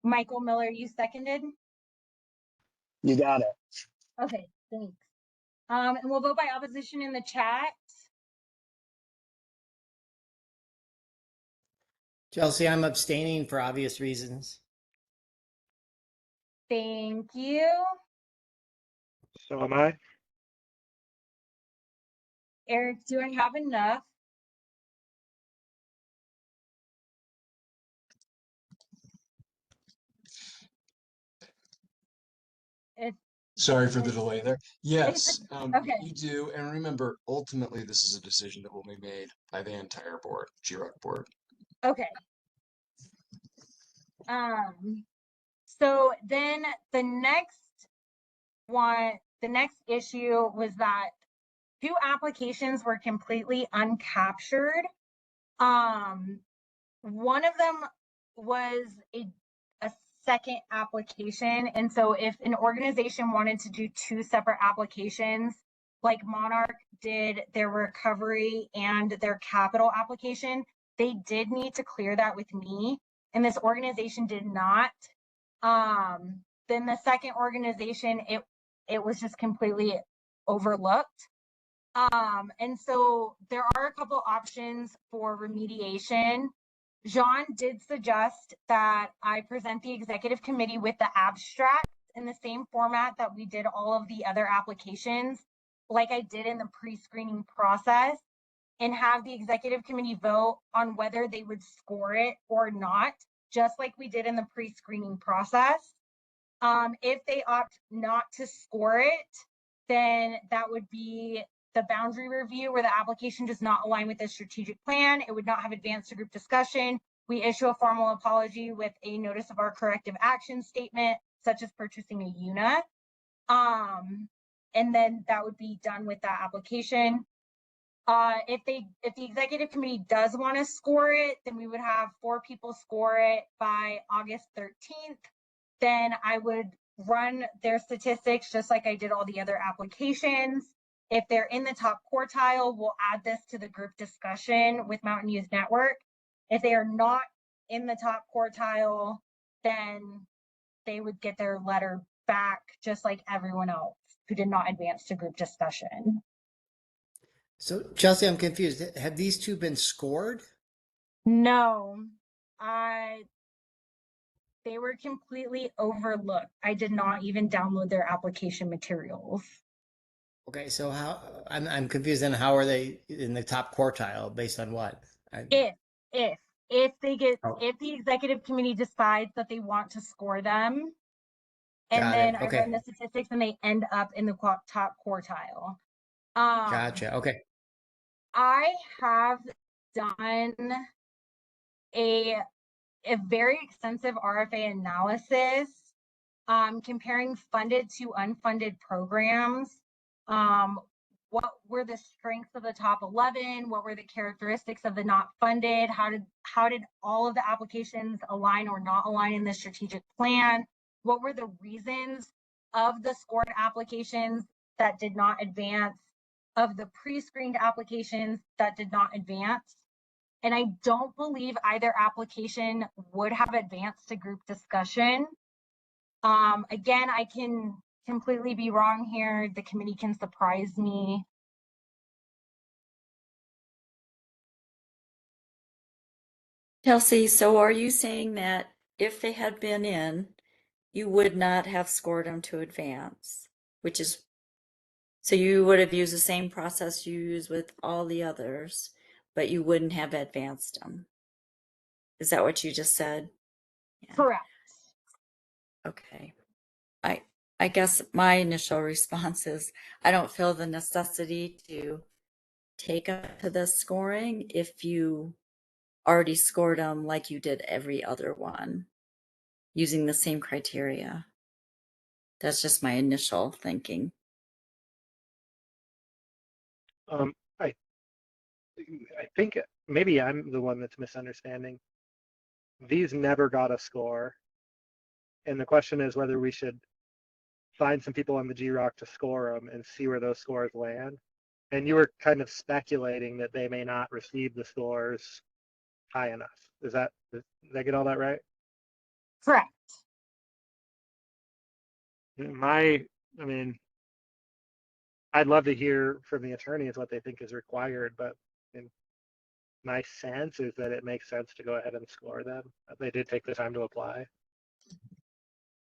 Michael Miller, you seconded? You got it. Okay, thanks. And we'll vote by opposition in the chat. Chelsea, I'm abstaining for obvious reasons. Thank you. So am I. Eric, do I have enough? If Sorry for the delay there. Yes, okay. you do. And remember, ultimately, this is a decision that will be made by the entire board, GROC board. Okay. So then the next issue was that 2 applications were completely uncaptured. One of them was a second application. And so if an organization wanted to do 2 separate applications, like Monarch did their recovery and their capital application, they did need to clear that with me. And this organization did not. Then the second organization, it was just completely overlooked. And so there are a couple options for remediation. Jean did suggest that I present the executive committee with the abstract in the same format that we did all of the other applications, like I did in the pre-screening process, and have the executive committee vote on whether they would score it or not, just like we did in the pre-screening process. If they opt not to score it, then that would be the boundary review where the application does not align with the strategic plan. It would not have advanced to group discussion. We issue a formal apology with a notice of our corrective action statement, such as purchasing a unit. And then that would be done with that application. If the executive committee does want to score it, then we would have 4 people score it by August 13th. Then I would run their statistics just like I did all the other applications. If they're in the top quartile, we'll add this to the group discussion with Mountain Youth Network. If they are not in the top quartile, then they would get their letter back just like everyone else who did not advance to group discussion. So Chelsea, I'm confused. Have these 2 been scored? No, they were completely overlooked. I did not even download their application materials. Okay, so how I'm confused then how are they in the top quartile based on what? If they get Oh. if the executive committee decides that they want to score them, and Got then it. I Okay. run the statistics and they end up in the top quartile. Gotcha. Okay. I have done a very extensive RFA analysis, comparing funded to unfunded programs. What were the strengths of the top 11? What were the characteristics of the not funded? How did all of the applications align or not align in the strategic plan? What were the reasons of the scored applications that did not advance, of the pre-screened applications that did not advance? And I don't believe either application would have advanced to group discussion. Again, I can completely be wrong here. The committee can surprise me. Chelsea, so are you saying that if they had been in, you would not have scored them to advance, which is, so you would have used the same process you use with all the others, but you wouldn't have advanced them. Is that what you just said? Yeah. Correct. Okay. I guess my initial response is I don't feel the necessity to take up to the scoring if you already scored them like you did every other one using the same criteria. That's just my initial thinking. I think maybe I'm the one that's misunderstanding. These never got a score, and the question is whether we should find some people on the GROC to score them and see where those scores land. And you were kind of speculating that they may not receive the scores high enough. Did I get all that right? Correct. I mean, I'd love to hear from the attorneys what they think is required, but my sense is that it makes sense to go ahead and score them. They did take the time to apply.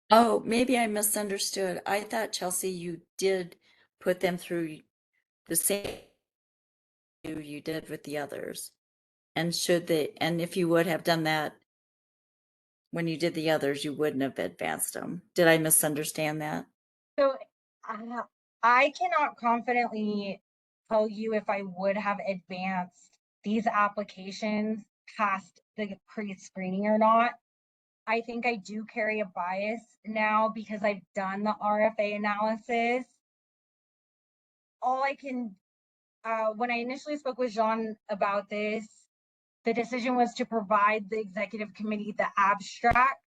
Oh, maybe I misunderstood. I thought, Chelsea, you did put them through the same you did with the others. And if you would have done that when you did the others, you wouldn't have advanced them. Did I misunderstand that? So I cannot confidently tell you if I would have advanced these applications past the pre-screening or not. I think I do carry a bias now because I've done the RFA analysis. All I can, when I initially spoke with Jean about this, the decision was to provide the executive committee the abstract,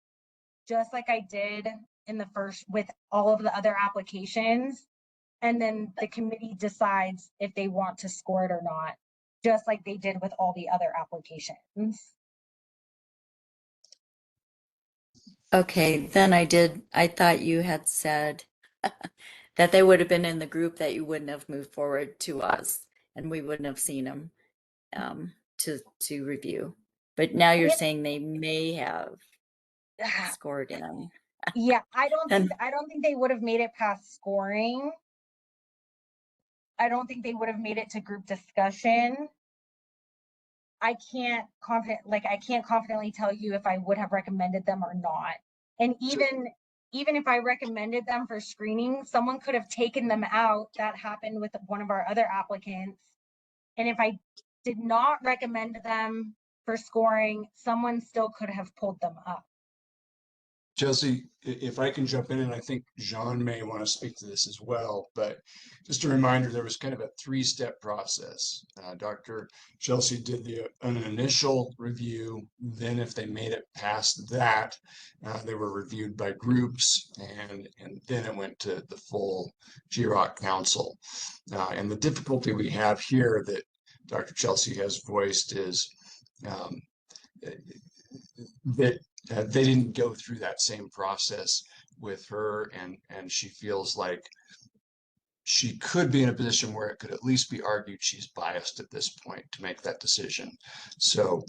just like I did in the first with all of the other applications. And then the committee decides if they want to score it or not, just like they did with all the other applications. Okay, then I thought you had said that they would have been in the group that you wouldn't have moved forward to us and we wouldn't have seen them to review. But now you're saying they may have scored in. Yeah, I don't Then think they would have made it past scoring. I don't think they would have made it to group discussion. I can't confidently tell you if I would have recommended them or not. And even if I recommended them for screening, someone could have taken them out. That happened with one of our other applicants. And if I did not recommend them for scoring, someone still could have pulled them up. Chelsea, if I can jump in, and I think Jean may want to speak to this as well, but just a reminder, there was kind of a three-step process. Dr. Chelsea did an initial review. Then if they made it past that, they were reviewed by groups, and then it went to the full GROC council. And the difficulty we have here that Dr. Chelsea has voiced is that they didn't go through that same process with her, and she feels like she could be in a position where it could at least be argued she's biased at this point to make that decision. So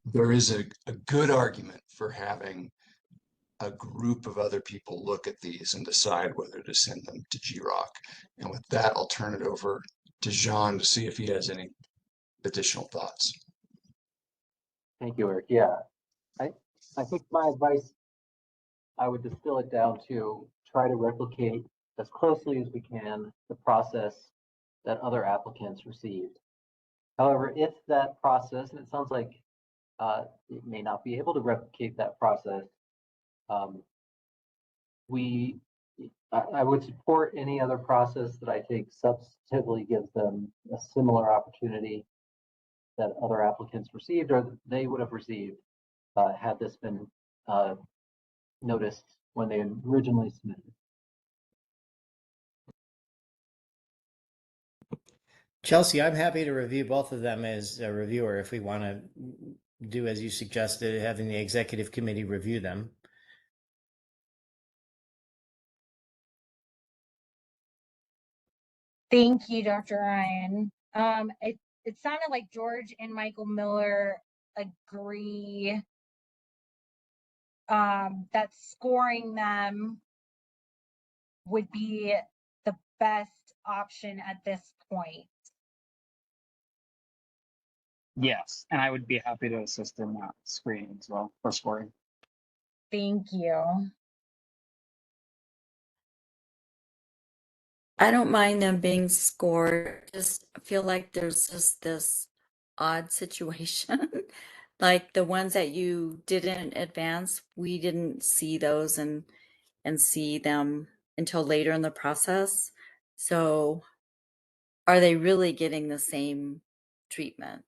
there is a good argument for having a group of other people look at these and decide whether to send them to GROC. And with that, I'll turn it over to Jean to see if he has any additional thoughts. Thank you, Eric. Yeah, I think my advice, I would distill it down to try to replicate as closely as we can the process that other applicants received. However, if that process, and it sounds like it may not be able to replicate that process, I would support any other process that I think substantively gives them a similar opportunity that other applicants received or they would have received had this been noticed when they originally submitted. Chelsea, I'm happy to review both of them as a reviewer if we want to do as you suggested, having the executive committee review them. Thank you, Dr. Ryan. It sounded like George and Michael Miller agree that scoring them would be the best option at this point. Yes, and I would be happy to assist in that screening as well, or scoring. Thank you. I don't mind them being scored. Just feel like there's just this odd situation. Like the ones that you didn't advance, we didn't see those and see them until later in the process. So are they really getting the same treatment?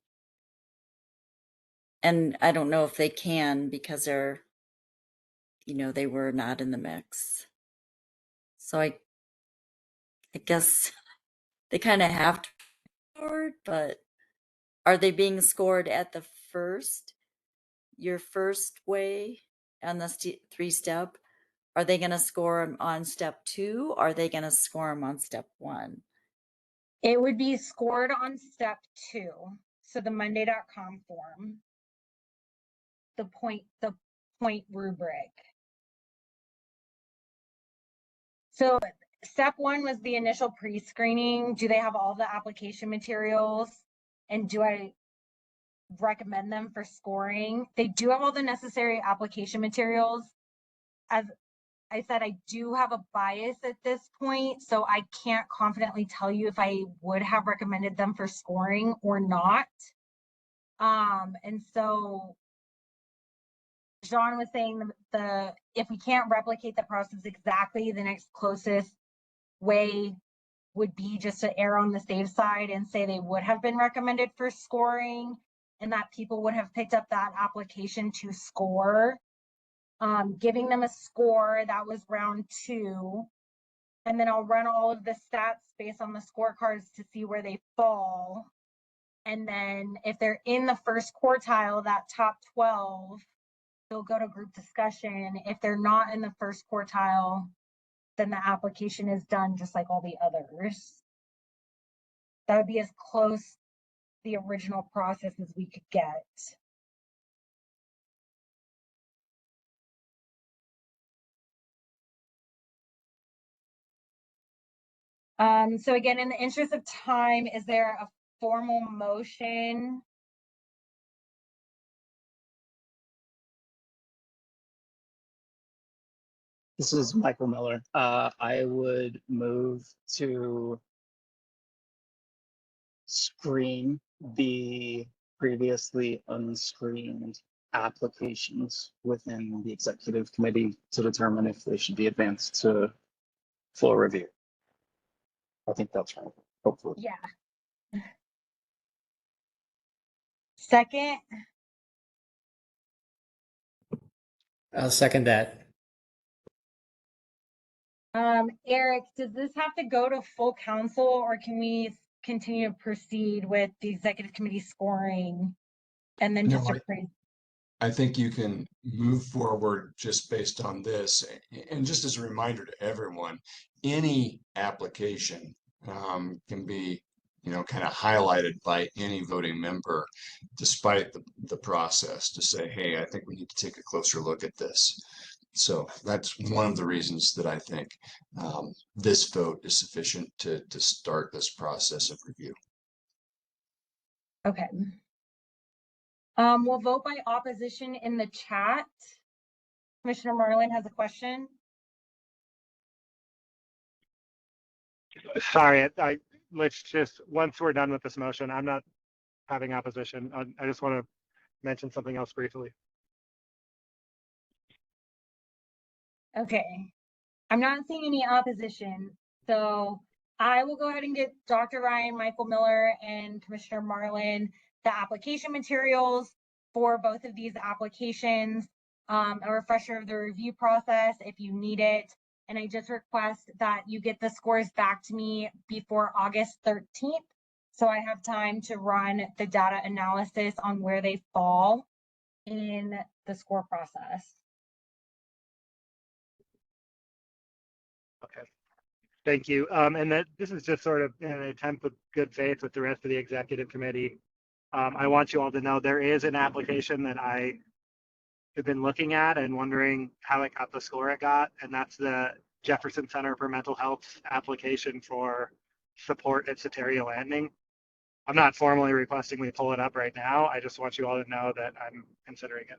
And I don't know if they can because they're, they were not in the mix. So I guess they kind of have to be scored, but are they being scored at your first way on the 3-step? Are they going to score them on step 2? Or are they going to score them on step 1? It would be scored on step 2. So the Monday.com form, the point rubric. So step 1 was the initial pre-screening. Do they have all the application materials? And do I recommend them for scoring? They do have all the necessary application materials. As I said, I do have a bias at this point, so I can't confidently tell you if I would have recommended them for scoring or not. And so John was saying the if we can't replicate the process exactly, the next closest way would be just to err on the safe side and say they would have been recommended for scoring and that people would have picked up that application to score. Giving them a score, that was round 2. And then I'll run all of the stats based on the scorecards to see where they fall. And then if they're in the first quartile, that top 12, they'll go to group discussion. If they're not in the first quartile, then the application is done just like all the others. That would be as close to the original process as we could get. So again, in the interest of time, is there a formal motion? This is Michael Miller. I would move to screen the previously unscreened applications within the executive committee to determine if they should be advanced to full review. I think that's right, hopefully. Yeah. Second, I'll second that. Eric, does this have to go to full council or can we continue to proceed with the executive committee scoring and then No, just appraise? I think you can move forward just based on this. And just as a reminder to everyone, any application can be, kind of highlighted by any voting member, despite the process to say, hey, I think we need to take a closer look at this. So that's one of the reasons that I think this vote is sufficient to start this process of review. Okay. We'll vote by opposition in the chat. Commissioner Marlin has a question. Sorry, let's just, once we're done with this motion, I'm not having opposition. I just want to mention something else briefly. Okay. I'm not seeing any opposition. So I will go ahead and get Dr. Ryan, Michael Miller, and Commissioner Marlin the application materials for both of these applications, a refresher of the review process if you need it. And I just request that you get the scores back to me before August 13th. So I have time to run the data analysis on where they fall in the score process. Okay. Thank you. And that this is just sort of in an attempt of good faith with the rest of the executive committee. I want you all to know there is an application that I have been looking at and wondering how it got the score it got, and that's the Jefferson Center for Mental Health application for support at Soteria Landing. I'm not formally requesting we pull it up right now. I just want you all to know that I'm considering it.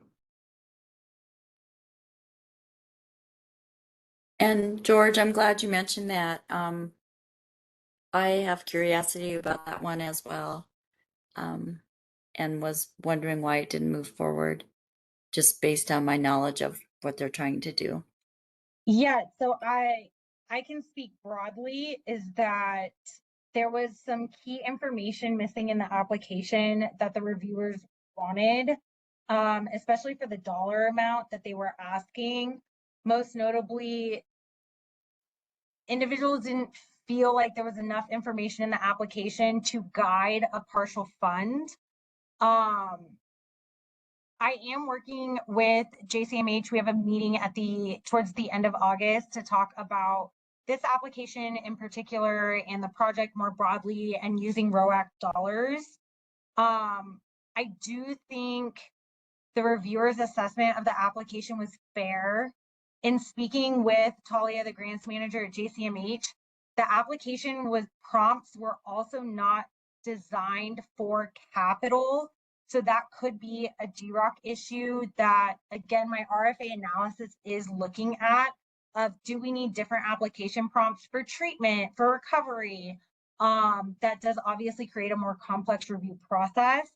And George, I'm glad you mentioned that. I have curiosity about that one as well. And was wondering why it didn't move forward, just based on my knowledge of what they're trying to do. Yeah, so I can speak broadly, is that there was some key information missing in the application that the reviewers wanted, especially for the dollar amount that they were asking. Most notably, individuals didn't feel like there was enough information in the application to guide a partial fund. I am working with JCMH. We have a meeting at towards the end of August to talk about this application in particular and the project more broadly and using ROAC dollars. I do think the reviewer's assessment of the application was fair. In speaking with Talia, the grants manager at JCMH, the application prompts were also not designed for capital. So that could be a GROC issue that, again, my RFA analysis is looking at of, do we need different application prompts for treatment, for recovery? That does obviously create a more complex review process.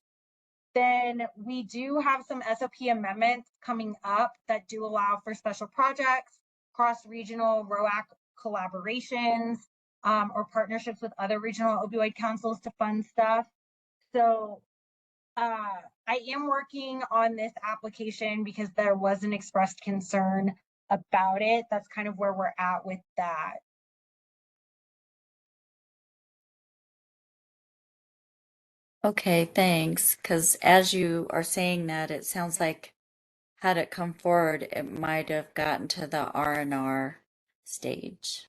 Then we do have some SOP amendments coming up that do allow for special projects, cross-regional ROAC collaborations, or partnerships with other regional opioid councils to fund stuff. So I am working on this application because there was an expressed concern about it. That's kind of where we're at with that. Okay, thanks. Because as you are saying that, it sounds like had it come forward, it might have gotten to the R&R stage.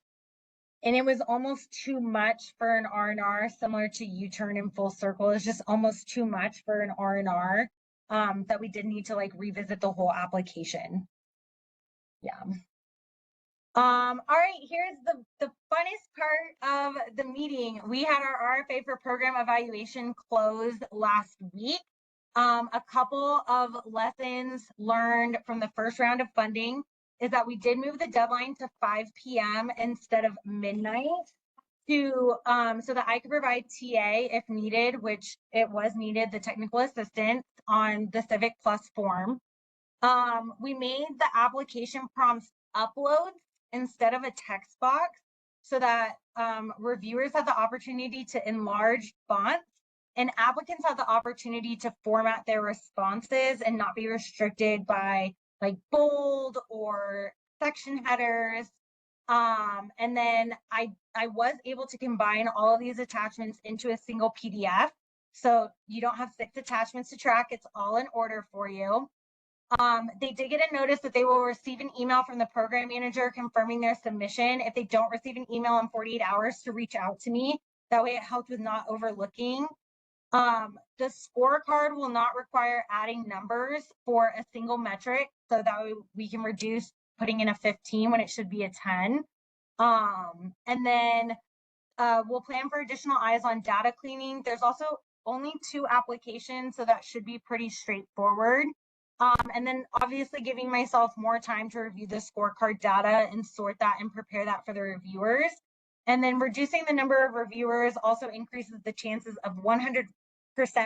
And it was almost too much for an R&R, similar to U-turn and full circle. It's just almost too much for an R&R, that we did need to like revisit the whole application. Yeah. All right, here's the funnest part of the meeting. We had our RFA for program evaluation closed last week. A couple of lessons learned from the first round of funding is that we did move the deadline to 5 p.m. instead of midnight to so that I could provide TA if needed, which it was needed, the technical assistance on the Civic Plus form. We made the application prompts uploads instead of a text box so that reviewers had the opportunity to enlarge fonts and applicants had the opportunity to format their responses and not be restricted by like bold or section headers. And then I was able to combine all of these attachments into a single PDF. So you don't have 6 attachments to track. It's all in order for you. They did get a notice that they will receive an email from the program manager confirming their submission. If they don't receive an email in 48 hours, to reach out to me. That way it helps with not overlooking. The scorecard will not require adding numbers for a single metric, so that way we can reduce putting in a 15 when it should be a 10. And then we'll plan for additional eyes on data cleaning. There's also only 2 applications, so that should be pretty straightforward. And then obviously giving myself more time to review the scorecard data and sort that and prepare that for the reviewers. And then reducing the number of reviewers also increases the chances of 100%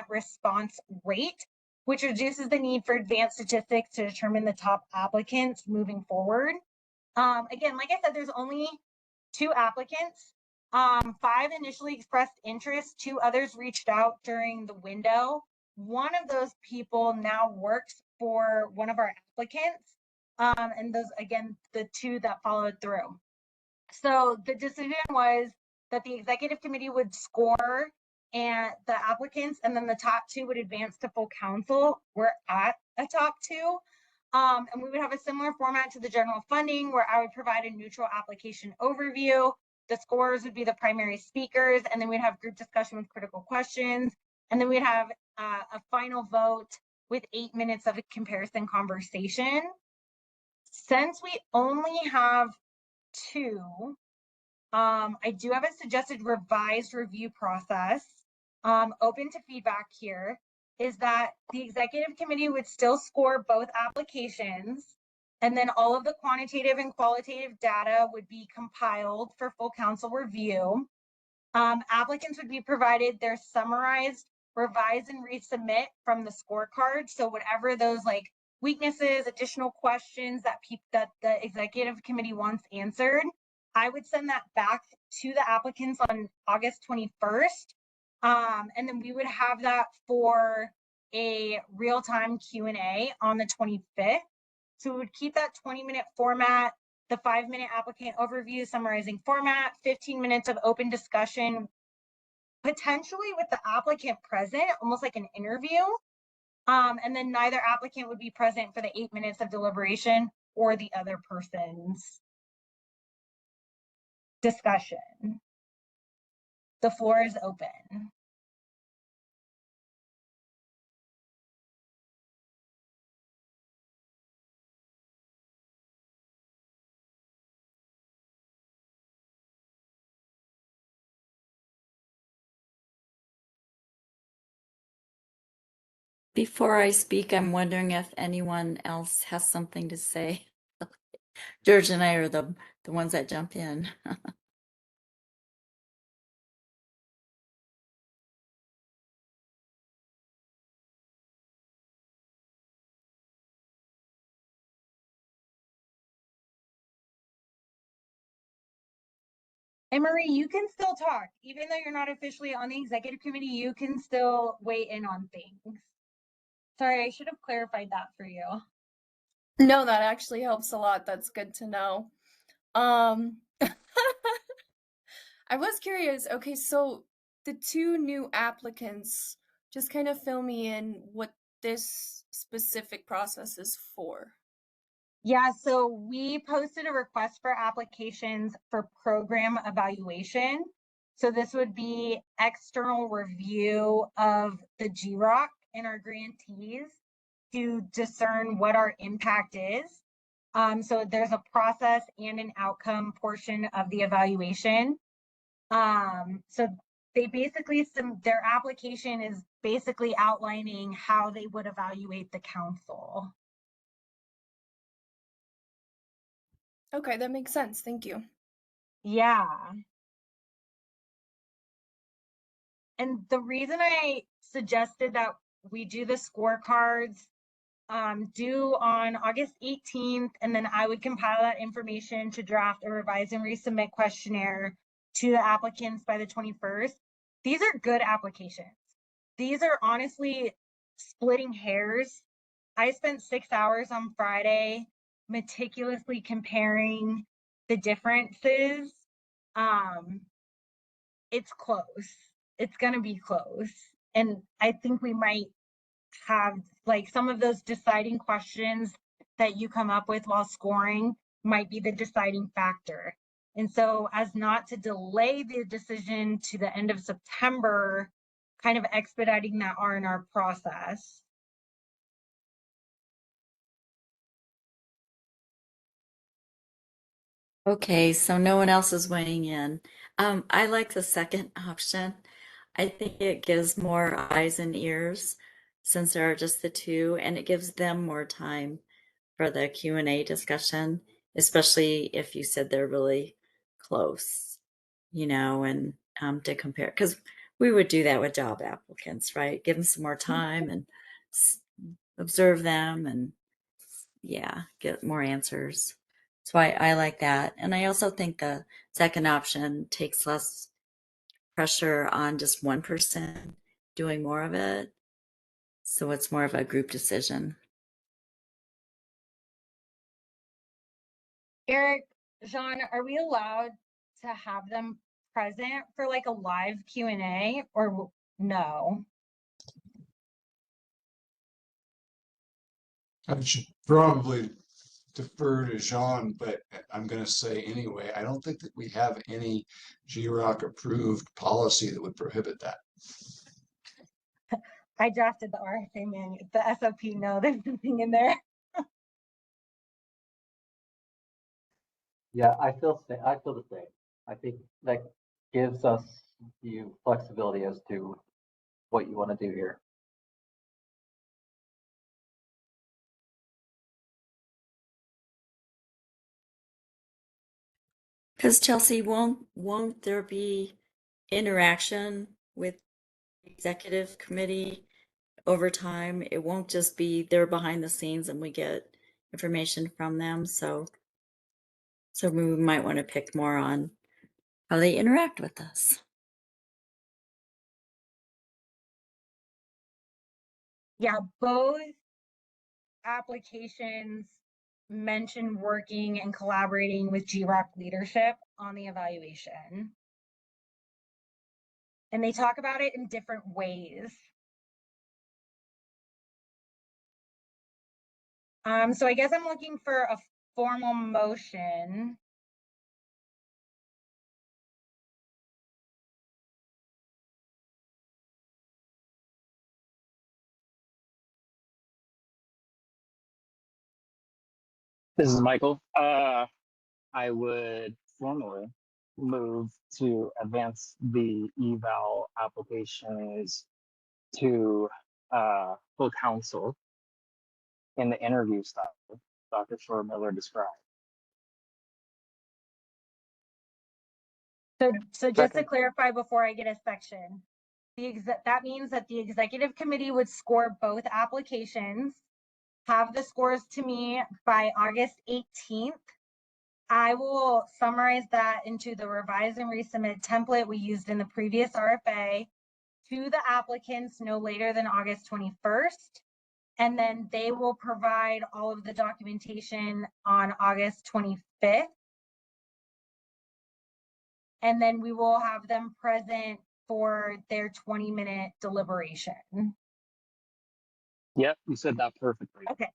response rate, which reduces the need for advanced statistics to determine the top applicants moving forward. Again, like I said, there's only 2 applicants. 5 initially expressed interest, 2 others reached out during the window. One of those people now works for one of our applicants. And those, again, the 2 that followed through. So the decision was that the executive committee would score and the applicants, and then the top 2 would advance to full council. We're at a top 2. And we would have a similar format to the general funding where I would provide a neutral application overview. The scorers would be the primary speakers, and then we'd have group discussion with critical questions. And then we'd have a final vote with 8 minutes of a comparison conversation. Since we only have 2, I do have a suggested revised review process, open to feedback here, is that the executive committee would still score both applications, and then all of the quantitative and qualitative data would be compiled for full council review. Applicants would be provided their summarized, revise and resubmit from the scorecard. So whatever those like weaknesses, additional questions that that the executive committee wants answered, I would send that back to the applicants on August 21st. And then we would have that for a real-time Q&A on the 25th. So we would keep that 20-minute format, the 5-minute applicant overview summarizing format, 15 minutes of open discussion, potentially with the applicant present, almost like an interview. And then neither applicant would be present for the 8 minutes of deliberation or the other person's discussion. The floor is open. Before I speak, I'm wondering if anyone else has something to say. George and I are the ones that jump in. And Marie, you can still talk. Even though you're not officially on the executive committee, you can still weigh in on things. Sorry, I should have clarified that for you. No, that actually helps a lot. That's good to know. I was curious. Okay, so the 2 new applicants, just kind of fill me in what this specific process is for. Yeah, so we posted a request for applications for program evaluation. So this would be external review of the GROC and our grantees to discern what our impact is. So there's a process and an outcome portion of the evaluation. So they basically, their application is basically outlining how they would evaluate the council. Okay, that makes sense. Thank you. Yeah. And the reason I suggested that we do the scorecards due on August 18th, and then I would compile that information to draft a revise and resubmit questionnaire to the applicants by the 21st. These are good applications. These are honestly splitting hairs. I spent 6 hours on Friday meticulously comparing the differences. It's close. It's going to be close. And I think we might have like some of those deciding questions that you come up with while scoring might be the deciding factor. And so as not to delay the decision to the end of September, kind of expediting that R&R process. Okay, so no one else is weighing in. I like the second option. I think it gives more eyes and ears since there are just the 2, and it gives them more time for the Q&A discussion, especially if you said they're really close, and to compare, because we would do that with job applicants, right? Give them some more time and observe them and get more answers. So I like that. And I also think the second option takes less pressure on just one person doing more of it. So it's more of a group decision. Eric, Jean, are we allowed to have them present for like a live Q&A or no? I should probably defer to Jean, but I'm going to say anyway, I don't think that we have any GROC approved policy that would prohibit that. I drafted the RFA manual, the SOP. No, there's nothing in there. Yeah, I feel the same. I think that gives us you flexibility as to what you want to do here. Because Chelsea, won't there be interaction with the executive committee over time. It won't just be they're behind the scenes and we get information from them. So we might want to pick more on how they interact with us. Yeah, both applications mention working and collaborating with GROC leadership on the evaluation. And they talk about it in different ways. So I guess I'm looking for a formal motion. This is Michael. I would formally move to advance the eval applications to full council in the interview style Dr. Shore Miller described. So just to Second. clarify before I get a section, that means that the executive committee would score both applications, have the scores to me by August 18th. I will summarize that into the revise and resubmit template we used in the previous RFA to the applicants no later than August 21st. And then they will provide all of the documentation on August 25th. And then we will have them present for their 20-minute deliberation. Yep, you said that perfectly. Okay.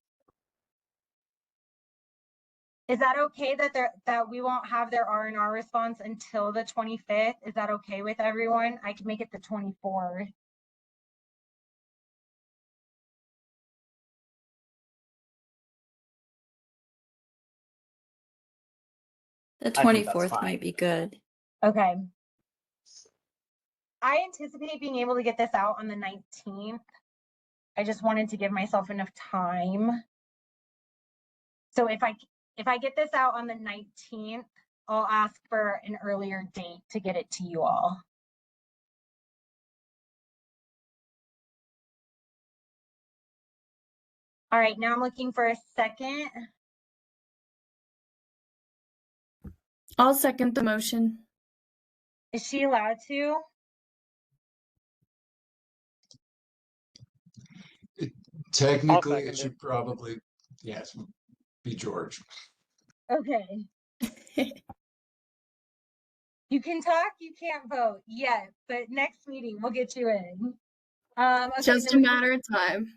Is that okay that we won't have their R&R response until the 25th? Is that okay with everyone? I can make it the 24th. The I think that's 24th fine. might be good. Okay. I anticipate being able to get this out on the 19th. I just wanted to give myself enough time. So if I get this out on the 19th, I'll ask for an earlier date to get it to you all. All right, now I'm looking for a second. I'll second the motion. Is she allowed to? Technically, second it should probably, yes, be George. Okay. You can talk, you can't vote yet, but next meeting we'll get you in. Okay, Just a then we matter of time.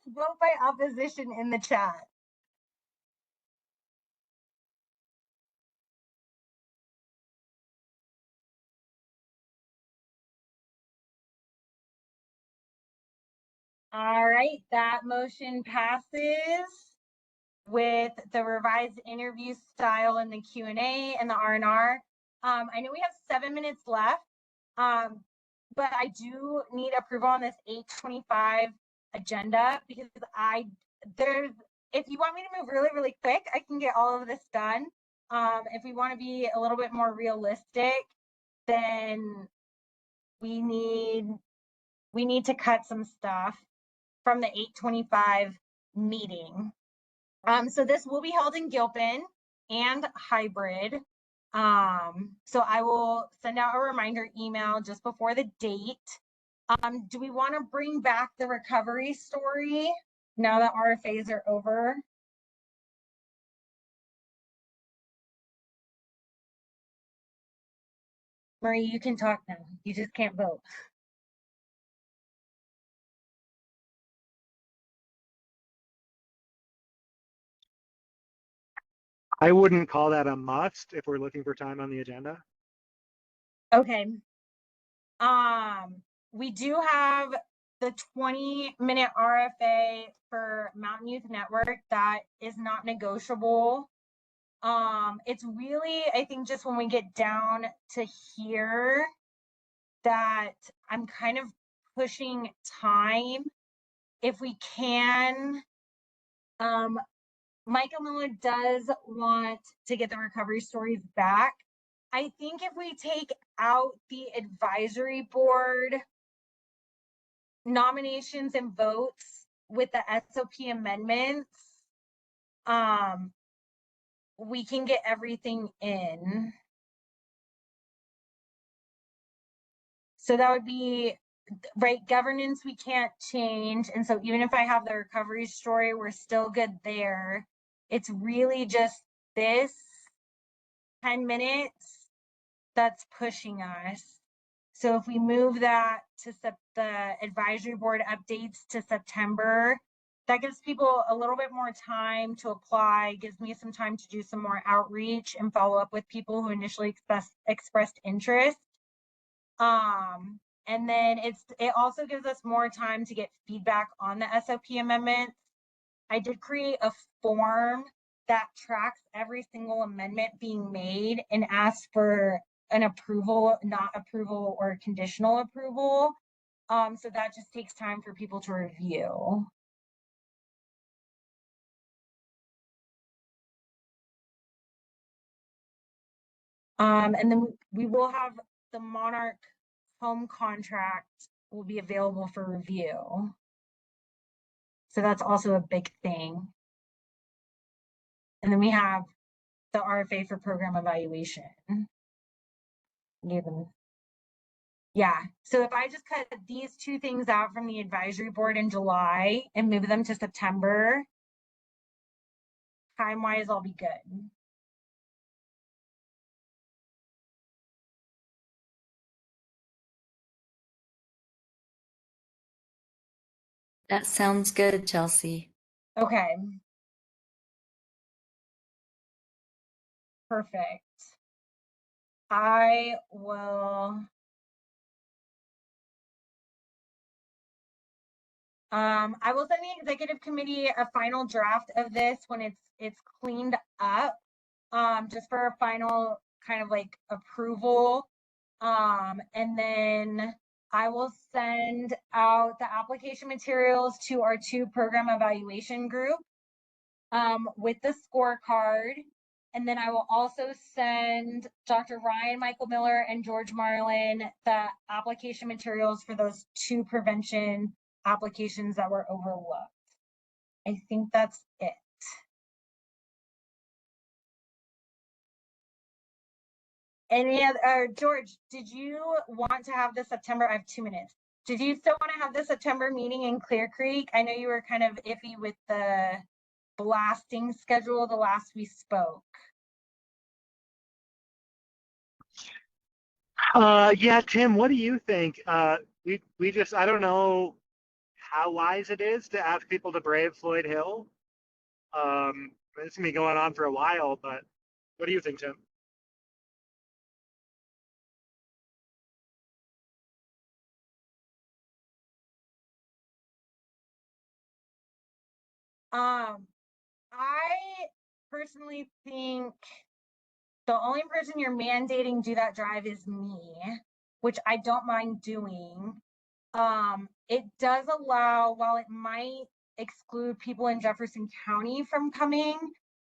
vote by opposition in the chat. All right, that motion passes with the revised interview style and the Q&A and the R&R. I know we have 7 minutes left, but I do need approval on this 8:25 agenda because if you want me to move really, really quick, I can get all of this done. If we want to be a little bit more realistic, then we need to cut some stuff from the 8:25 meeting. So this will be held in Gilpin and hybrid. So I will send out a reminder email just before the date. Do we want to bring back the recovery story now that RFAs are over? Marie, you can talk now. You just can't vote. I wouldn't call that a must if we're looking for time on the agenda. Okay. We do have the 20-minute RFA for Mountain Youth Network that is not negotiable. It's really, I think, just when we get down to here that I'm kind of pushing time. If we can, Michael Miller does want to get the recovery stories back. I think if we take out the advisory board nominations and votes with the SOP amendments, we can get everything in. So that would be, right, governance we can't change. And so even if I have the recovery story, we're still good there. It's really just this 10 minutes that's pushing us. So if we move that to the advisory board updates to September, that gives people a little bit more time to apply, gives me some time to do some more outreach and follow up with people who initially expressed interest. And then it also gives us more time to get feedback on the SOP amendments. I did create a form that tracks every single amendment being made and asks for an approval, not approval, or conditional approval. So that just takes time for people to review. And then we will have the Monarch home contract will be available for review. So that's also a big thing. And then we have the RFA for program evaluation. Yeah, so if I just cut these two things out from the advisory board in July and move them to September, time-wise, I'll be good. That sounds good, Chelsea. Okay. Perfect. I will send the executive committee a final draft of this when it's cleaned up, just for a final kind of like approval. And then I will send out the application materials to our 2 program evaluation group, with the scorecard. And then I will also send Dr. Ryan Michael Miller and George Marlin the application materials for those 2 prevention applications that were overlooked. I think that's it. Any other, George, did you want to have the September, I have 2 minutes. Did you still want to have the September meeting in Clear Creek? I know you were kind of iffy with the blasting schedule the last we spoke. Yeah, Tim, what do you think? We just, I don't know how wise it is to ask people to brave Floyd Hill. It's gonna be going on for a while, but what do you think, Tim? I personally think the only person you're mandating do that drive is me, which I don't mind doing. It does allow, while it might exclude people in Jefferson County from coming,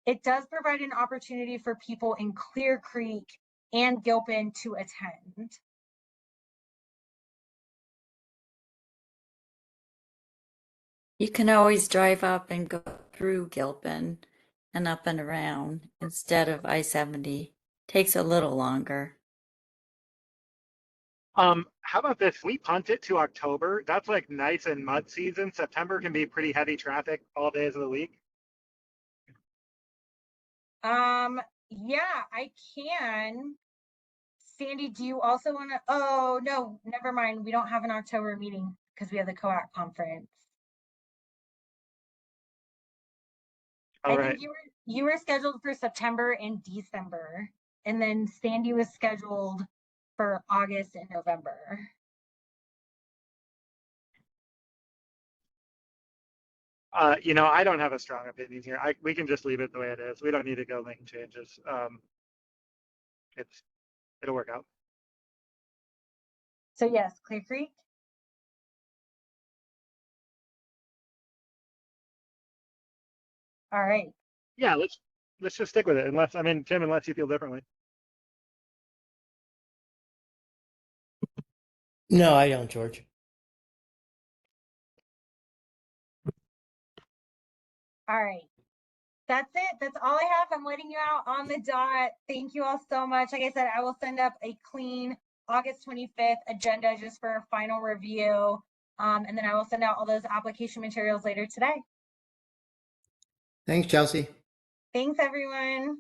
it does provide an opportunity for people in Clear Creek and Gilpin to attend. You can always drive up and go through Gilpin and up and around instead of I-70. Takes a little longer. How about this? We punt it to October. That's like nice and mud season. September can be pretty heavy traffic all days of the week. Yeah, I can. Sandy, do you also want to? Oh, no, never mind. We don't have an October meeting because we have the COAC conference. All I right. think you were scheduled for September and December, and then Sandy was scheduled for August and November. I don't have a strong opinion here. We can just leave it the way it is. We don't need to go making changes. It'll work out. So yes, Clear Creek. All right. Yeah, let's just stick with it. Unless, I mean, Tim, unless you feel differently. No, I don't, George. All right. That's it. That's all I have. I'm letting you out on the dot. Thank you all so much. Like I said, I will send up a clean August 25th agenda just for a final review. And then I will send out all those application materials later today. Thanks, Chelsea. Thanks, everyone.